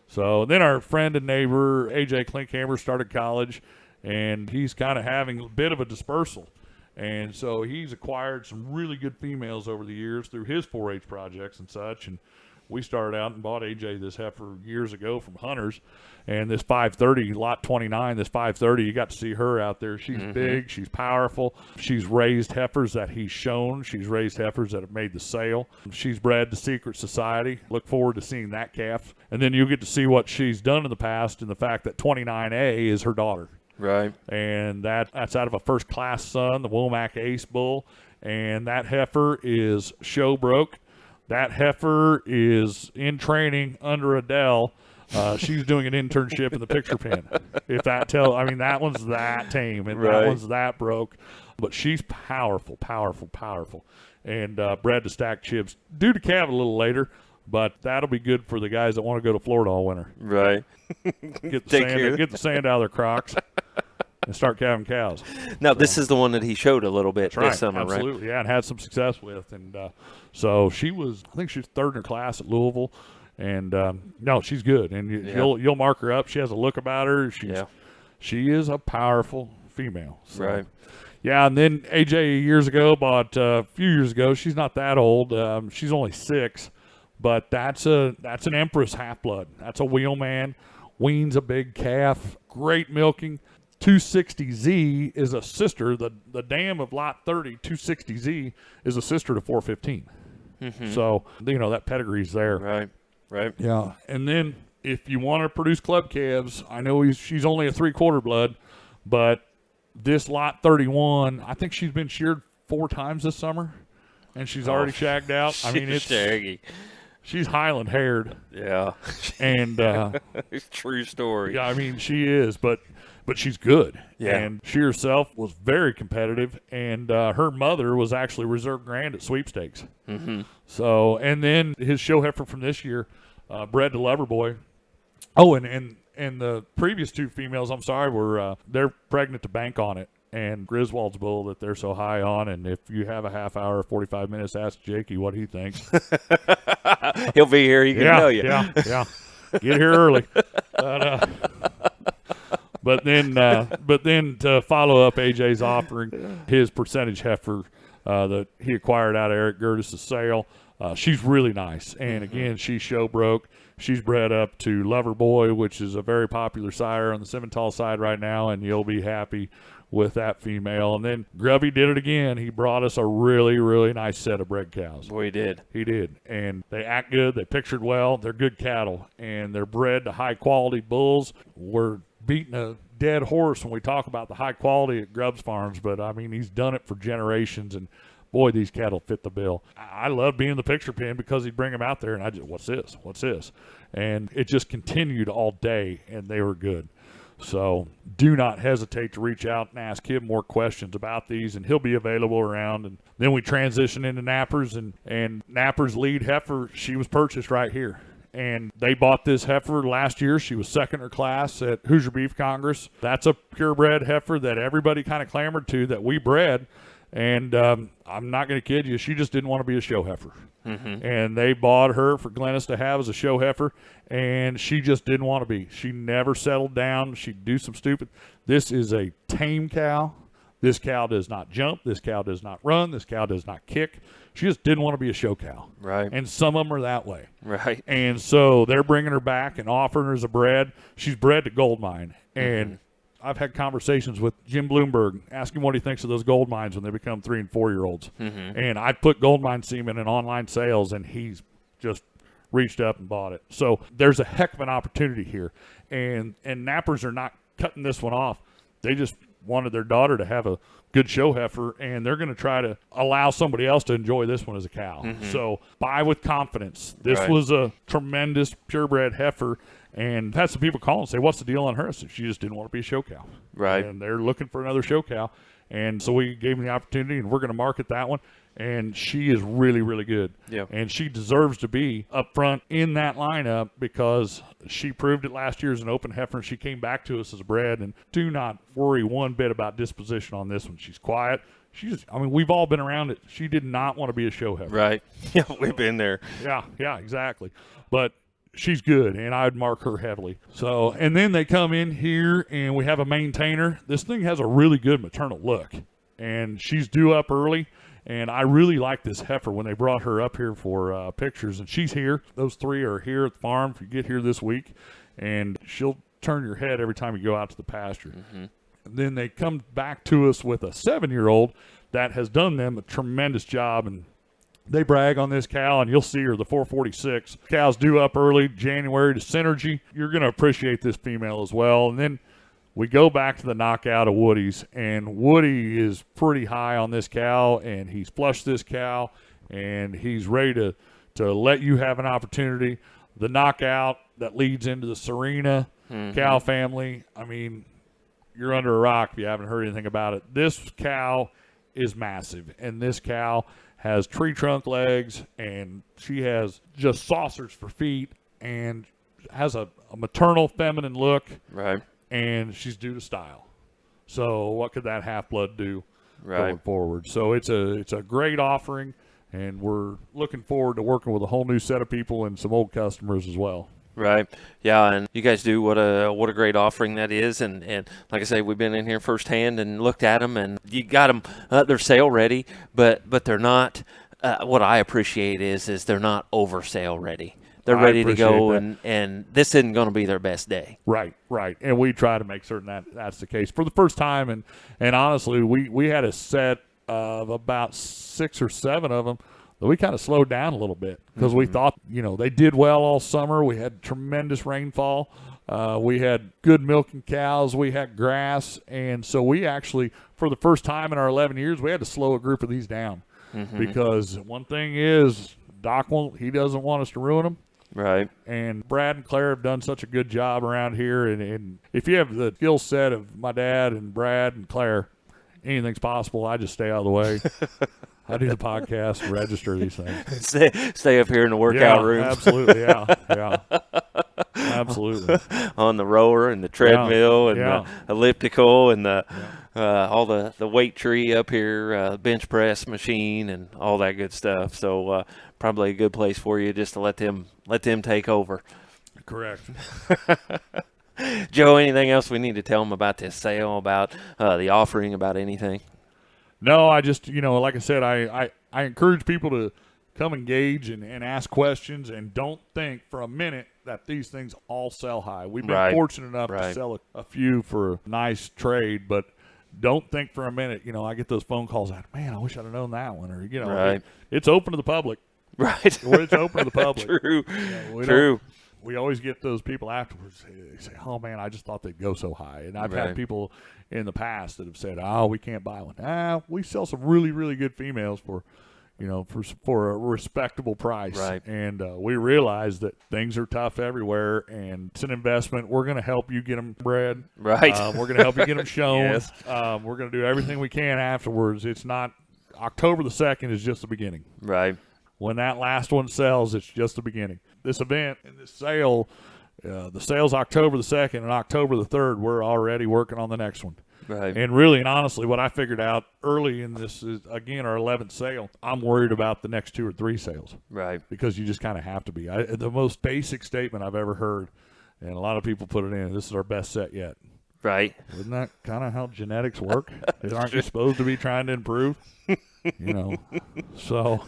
so then our friend and neighbor, A.J. Klinkhammer, started college, and he's kind of having a bit of a dispersal. And so he's acquired some really good females over the years through his 4-H projects and such. And we started out and bought AJ this heifer years ago from Hunters. And this 530, lot 29, this 530, you got to see her out there. She's big. She's powerful. She's raised heifers that he's shown. She's raised heifers that have made the sale. She's bred to Secret Society. Look forward to seeing that calf. And then you'll get to see what she's done in the past, and the fact that 29A is her daughter. Right. And that's out of a first-class son, the Womack Ace Bull. And that heifer is show broke. That heifer is in training under Adele. She's doing an internship in the picture pen. If that that one's that tame, and that one's that broke. But she's powerful, and bred to stack chips. Due to calve a little later, but that'll be good for the guys that want to go to Florida all winter. Right. Get the sand out of their Crocs and start calving cows. Now, this is the one that he showed a little bit this summer, right? Absolutely, yeah, and had some success with. And so she was, I think she was third in her class at Louisville. And no, she's good, and you'll mark her up. She has a look about her. She is a powerful female. So. Right. Yeah, and then AJ years ago bought a few years ago. She's not that old. She's only 6, but that's an Empress half blood. That's a wheelman. Weans a big calf. Great milking. 260Z is a sister. The dam of lot 30, 260Z is a sister to 415. So that pedigree's there. Right. Right. Yeah. And then if you want to produce club calves, I know she's only a 3/4 blood, but this lot 31, I think she's been sheared 4 times this summer, and she's already shagged out. I mean, it's shaggy. She's Highland haired. Yeah. And it's a true story. Yeah, I mean, she is, but she's good. Yeah. And she herself was very competitive, and her mother was actually reserve grand at sweepstakes. So, and then his show heifer from this year, bred to Loverboy. Oh, and the previous 2 females, I'm sorry, were they're pregnant to bank on it. And Griswold's bull that they're so high on, and if you have a half hour or 45 minutes, ask Jakey what he thinks. He'll be here. He can tell you. Yeah. Get here early. But then to follow up AJ's offering, his percentage heifer that he acquired out of Eric Gertis' sale, she's really nice. And again, she's show broke. She's bred up to Loverboy, which is a very popular sire on the Simmental side right now, and you'll be happy with that female. And then Grubby did it again. He brought us a really, really nice set of bred cows. Boy, he did. He did. And they act good. They pictured well. They're good cattle. And they're bred to high-quality bulls. We're beating a dead horse when we talk about the high quality at Grubbs Farms, but, I mean, he's done it for generations, and, boy, these cattle fit the bill. I love being in the picture pen because he'd bring them out there, and I just, what's this? And it just continued all day, and they were good. So do not hesitate to reach out and ask him more questions about these, and he'll be available around. And then we transition into Napper's, and Napper's lead heifer, she was purchased right here. And they bought this heifer last year. She was second in her class at Hoosier Beef Congress. That's a purebred heifer that everybody kind of clamored to that we bred. And I'm not going to kid you, she just didn't want to be a show heifer. And they bought her for Glennis to have as a show heifer, and she just didn't want to be. She never settled down. She'd do some stupid. This is a tame cow. This cow does not jump. This cow does not run. This cow does not kick. She just didn't want to be a show cow. Right. And some of them are that way. Right. And so they're bringing her back and offering her as a bred. She's bred to gold mine. And I've had conversations with Jim Bloomberg, asking what he thinks of those gold mines when they become 3- and 4-year-olds. And I put gold mine semen in online sales, and he's just reached up and bought it. So there's a heck of an opportunity here. And nappers are not cutting this one off. They just wanted their daughter to have a good show heifer, and they're going to try to allow somebody else to enjoy this one as a cow. So buy with confidence. This was a tremendous purebred heifer. And I've had some people call and say, what's the deal on her? I said, she just didn't want to be a show cow. Right. And they're looking for another show cow. And so we gave them the opportunity, and we're going to market that one. And she is really, really good. Yeah. And she deserves to be up front in that lineup because she proved it last year as an open heifer, and she came back to us as a bred. And do not worry one bit about disposition on this one. She's quiet. We've all been around it. She did not want to be a show heifer. Right. Yeah, we've been there. Yeah, exactly. But she's good, and I'd mark her heavily. So, and then they come in here, and we have a maintainer. This thing has a really good maternal look, and she's due up early, and I really like this heifer when they brought her up here for pictures, and she's here. Those 3 are here at the farm if you get here this week, and she'll turn your head every time you go out to the pasture. And then they come back to us with a 7-year-old that has done them a tremendous job, and they brag on this cow, and you'll see her, the 446. Cow's due up early, January to Synergy. You're going to appreciate this female as well. And then we go back to the knockout of Woody's, and Woody is pretty high on this cow, and he's flushed this cow, and he's ready to let you have an opportunity. The knockout that leads into the Serena cow family, I mean, you're under a rock if you haven't heard anything about it. This cow is massive, and this cow has tree trunk legs, and she has just saucers for feet, and has a maternal feminine look. Right. And she's due to style. So what could that half-blood do Right. going forward? So it's a great offering, and we're looking forward to working with a whole new set of people and some old customers as well. Right. Yeah, and you guys do what a great offering that is, and like I say, we've been in here firsthand and looked at them, and you got them they're sale ready, but they're not. What I appreciate is they're not over sale ready. They're ready to go, and this isn't going to be their best day. Right. And we try to make certain that that's the case for the first time, and honestly, we had a set of about 6 or 7 of them. We kind of slowed down a little bit because we thought, they did well all summer. We had tremendous rainfall. We had good milking cows. We had grass. And so we actually, for the first time in our 11 years, we had to slow a group of these down because one thing is Doc he doesn't want us to ruin them. Right. And Brad and Claire have done such a good job around here. And if you have the skill set of my dad and Brad and Claire, anything's possible. I just stay out of the way. I do the podcast, register these things. Stay up here in the workout room. Absolutely, yeah. Absolutely. On the rower and the treadmill and the elliptical and the all the weight tree up here, bench press machine and all that good stuff. So probably a good place for you just to let them take over. Correct. Joe, anything else we need to tell them about this sale, about the offering, about anything? No, I just, like I said, I encourage people to come engage and ask questions, and don't think for a minute that these things all sell high. We've been fortunate enough to sell a few for a nice trade, but don't think for a minute, I get those phone calls out, man, I wish I'd have known that one, or, it's open to the public. Right. It's open to the public. True. True. We always get those people afterwards. They say, oh, man, I just thought they'd go so high. And I've had people in the past that have said, oh, we can't buy one. We sell some really, really good females for a respectable price. Right. And we realize that things are tough everywhere, and it's an investment. We're going to help you get them bred. Right. We're going to help you get them shown. Yes. We're going to do everything we can afterwards. It's not – October the 2nd is just the beginning. Right. When that last one sells, it's just the beginning. This event and this sale, the sale's October the 2nd and October the 3rd, we're already working on the next one. Right. And really and honestly, what I figured out early in this is, again, our 11th sale, I'm worried about the next 2 or 3 sales. Right. Because you just kind of have to be. The most basic statement I've ever heard, and a lot of people put it in, this is our best set yet. Right. Isn't that kind of how genetics work? Aren't you supposed to be trying to improve? So.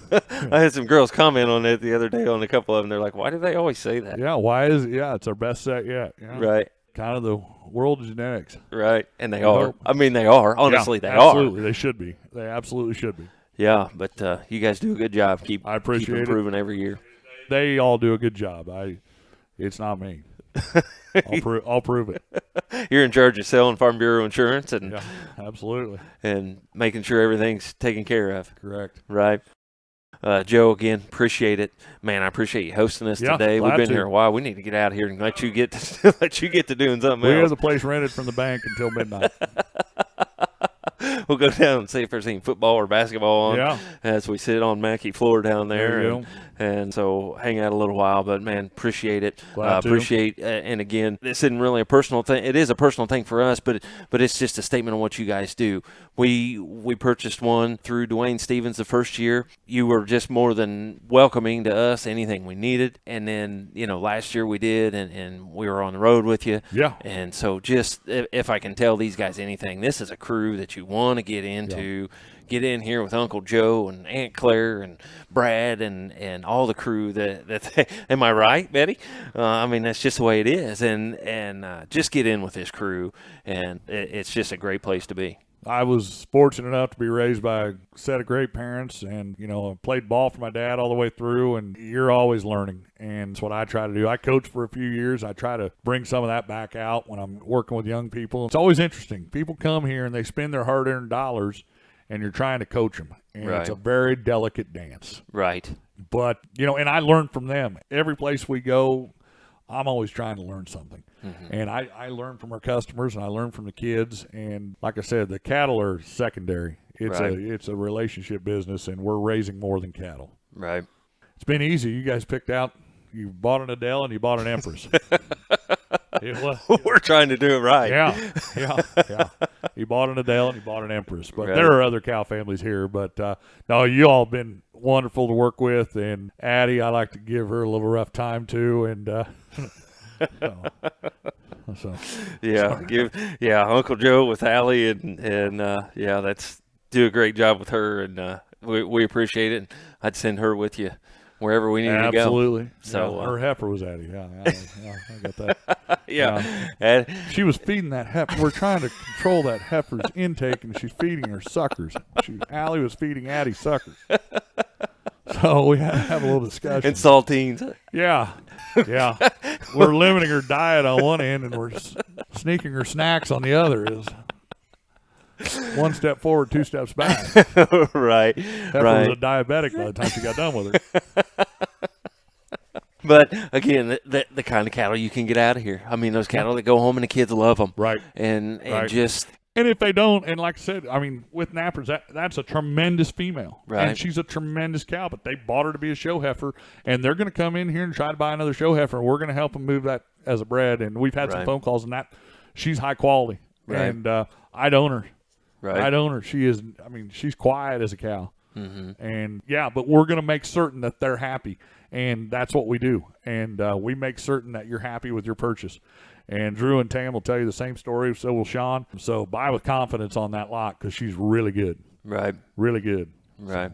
I had some girls comment on it the other day on a couple of them. They're like, why do they always say that? Yeah, why is it? Yeah, it's our best set yet. Yeah. Right. Kind of the world of genetics. Right. And they are. I mean, they are. Honestly, yeah, they are. Absolutely. They should be. They absolutely should be. Yeah, but you guys do a good job. I appreciate keep improving every year. They all do a good job. It's not me. I'll prove it. You're in charge of selling Farm Bureau insurance and yeah, absolutely, and making sure everything's taken care of. Correct. Right. Joe, again, appreciate it, man. I appreciate you hosting us today. We've been here a while. We need to get out of here and let you get to doing something else. We have the place rented from the bank until midnight. We'll go down and see if there's any football or basketball on as we sit on Mackey floor down there. And so hang out a little while. But, man, appreciate it. Appreciate and, again, this isn't really a personal thing. It is a personal thing for us, but it's just a statement on what you guys do. We purchased one through Dwayne Stevens the first year. You were just more than welcoming to us, anything we needed. And then, last year we did, and we were on the road with you. Yeah. And so just if I can tell these guys anything, this is a crew that you want to get into. Yeah. Get in here with Uncle Joe and Aunt Claire and Brad and all the crew that am I right, Betty? I mean, that's just the way it is. And just get in with this crew, and it's just a great place to be. I was fortunate enough to be raised by a set of great parents, and, I played ball for my dad all the way through, and you're always learning, and it's what I try to do. I coached for a few years. I try to bring some of that back out when I'm working with young people. It's always interesting. People come here, and they spend their hard-earned dollars, and you're trying to coach them, and it's a very delicate dance. Right. But, and I learn from them. Every place we go, I'm always trying to learn something. Mm-hmm. And I learn from our customers, and I learn from the kids. And like I said, the cattle are secondary. It's a relationship business, and we're raising more than cattle. Right. It's been easy. You guys picked out, you bought an Adele and you bought an Empress. We're trying to do it right. Yeah. You bought an Adele and you bought an Empress. But there are other cow families here. But, no, you all have been wonderful to work with. And Addie, I like to give her a little rough time, too. And Uncle Joe with Allie. And that's do a great job with her. And we appreciate it. And I'd send her with you wherever we need to go. Absolutely. So her heifer was Addie. Yeah, I got that. And she was feeding that heifer. We're trying to control that heifer's intake, and she's feeding her suckers. Allie was feeding Addie suckers. So we had to have a little discussion. And saltines. Yeah. We're limiting her diet on one end, and we're sneaking her snacks on the other. Is one step forward, 2 steps back. Right. Heifer was a diabetic by the time she got done with her. But, again, the kind of cattle you can get out of here. I mean, those cattle that go home and the kids love them. Right. And just – and if they don't, and like I said, I mean, with Nappers, that's a tremendous female. Right. And she's a tremendous cow, but they bought her to be a show heifer, and they're going to come in here and try to buy another show heifer, and we're going to help them move that as a bred. And we've had some phone calls on that. She's high quality. Right. And I'd own her. Right. I'd own her. She is, I mean, she's quiet as a cow. Mm-hmm. And, but we're going to make certain that they're happy. And that's what we do. And we make certain that you're happy with your purchase. And Drew and Tam will tell you the same story, so will Sean. So buy with confidence on that lot because she's really good. Right. Really good. Right.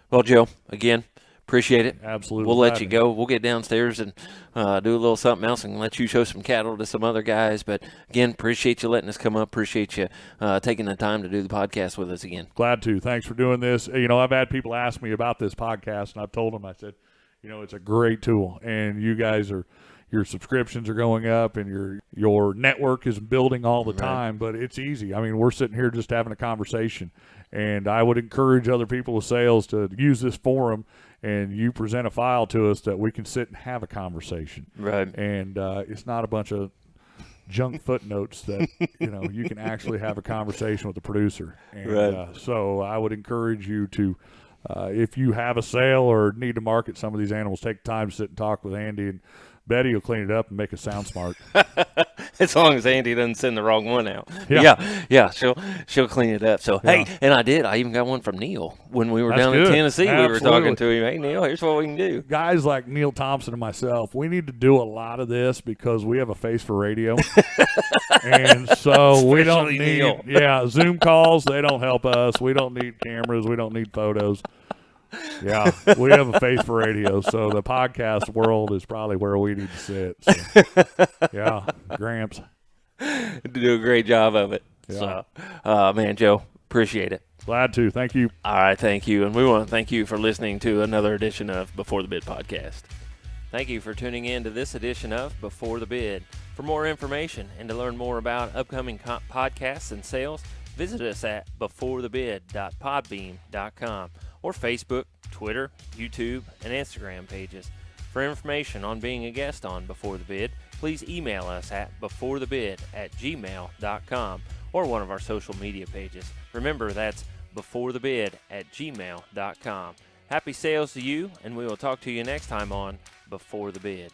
Well, Joe, again, appreciate it. Absolutely. We'll let you go. We'll get downstairs and do a little something else and let you show some cattle to some other guys. But, again, appreciate you letting us come up. Appreciate you taking the time to do the podcast with us again. Glad to. Thanks for doing this. I've had people ask me about this podcast, and I've told them, I said, it's a great tool, and you guys your subscriptions are going up, and your network is building all the time, but it's easy. I mean, we're sitting here just having a conversation, and I would encourage other people with sales to use this forum, and you present a file to us that we can sit and have a conversation. Right. And it's not a bunch of junk footnotes that, you can actually have a conversation with the producer. And, so I would encourage you to, if you have a sale or need to market some of these animals, take time to sit and talk with Andy and Betty will clean it up and make it sound smart. As long as Andy doesn't send the wrong one out. Yeah. She'll clean it up. So, Yeah. hey, and I even got one from Neil when we were That's down in good. Tennessee. Absolutely. We were talking to him. Hey, Neil, here's what we can do. Guys like Neil Thompson and myself, we need to do a lot of this because we have a face for radio. And so we don't Especially need, Neil. Zoom calls, they don't help us. We don't need cameras. We don't need photos. Yeah, we have a face for radio. So the podcast world is probably where we need to sit. So, yeah, Gramps. Do a great job of it. Yeah. So, man, Joe, appreciate it. Glad to. Thank you. All right, thank you. And we want to thank you for listening to another edition of Before the Bid podcast. Thank you for tuning in to this edition of Before the Bid. For more information and to learn more about upcoming podcasts and sales, visit us at beforethebid.podbean.com or Facebook, Twitter, YouTube, and Instagram pages. For information on being a guest on Before the Bid, please email us at beforethebid@gmail.com or one of our social media pages. Remember, that's beforethebid@gmail.com. Happy sales to you, and we will talk to you next time on Before the Bid.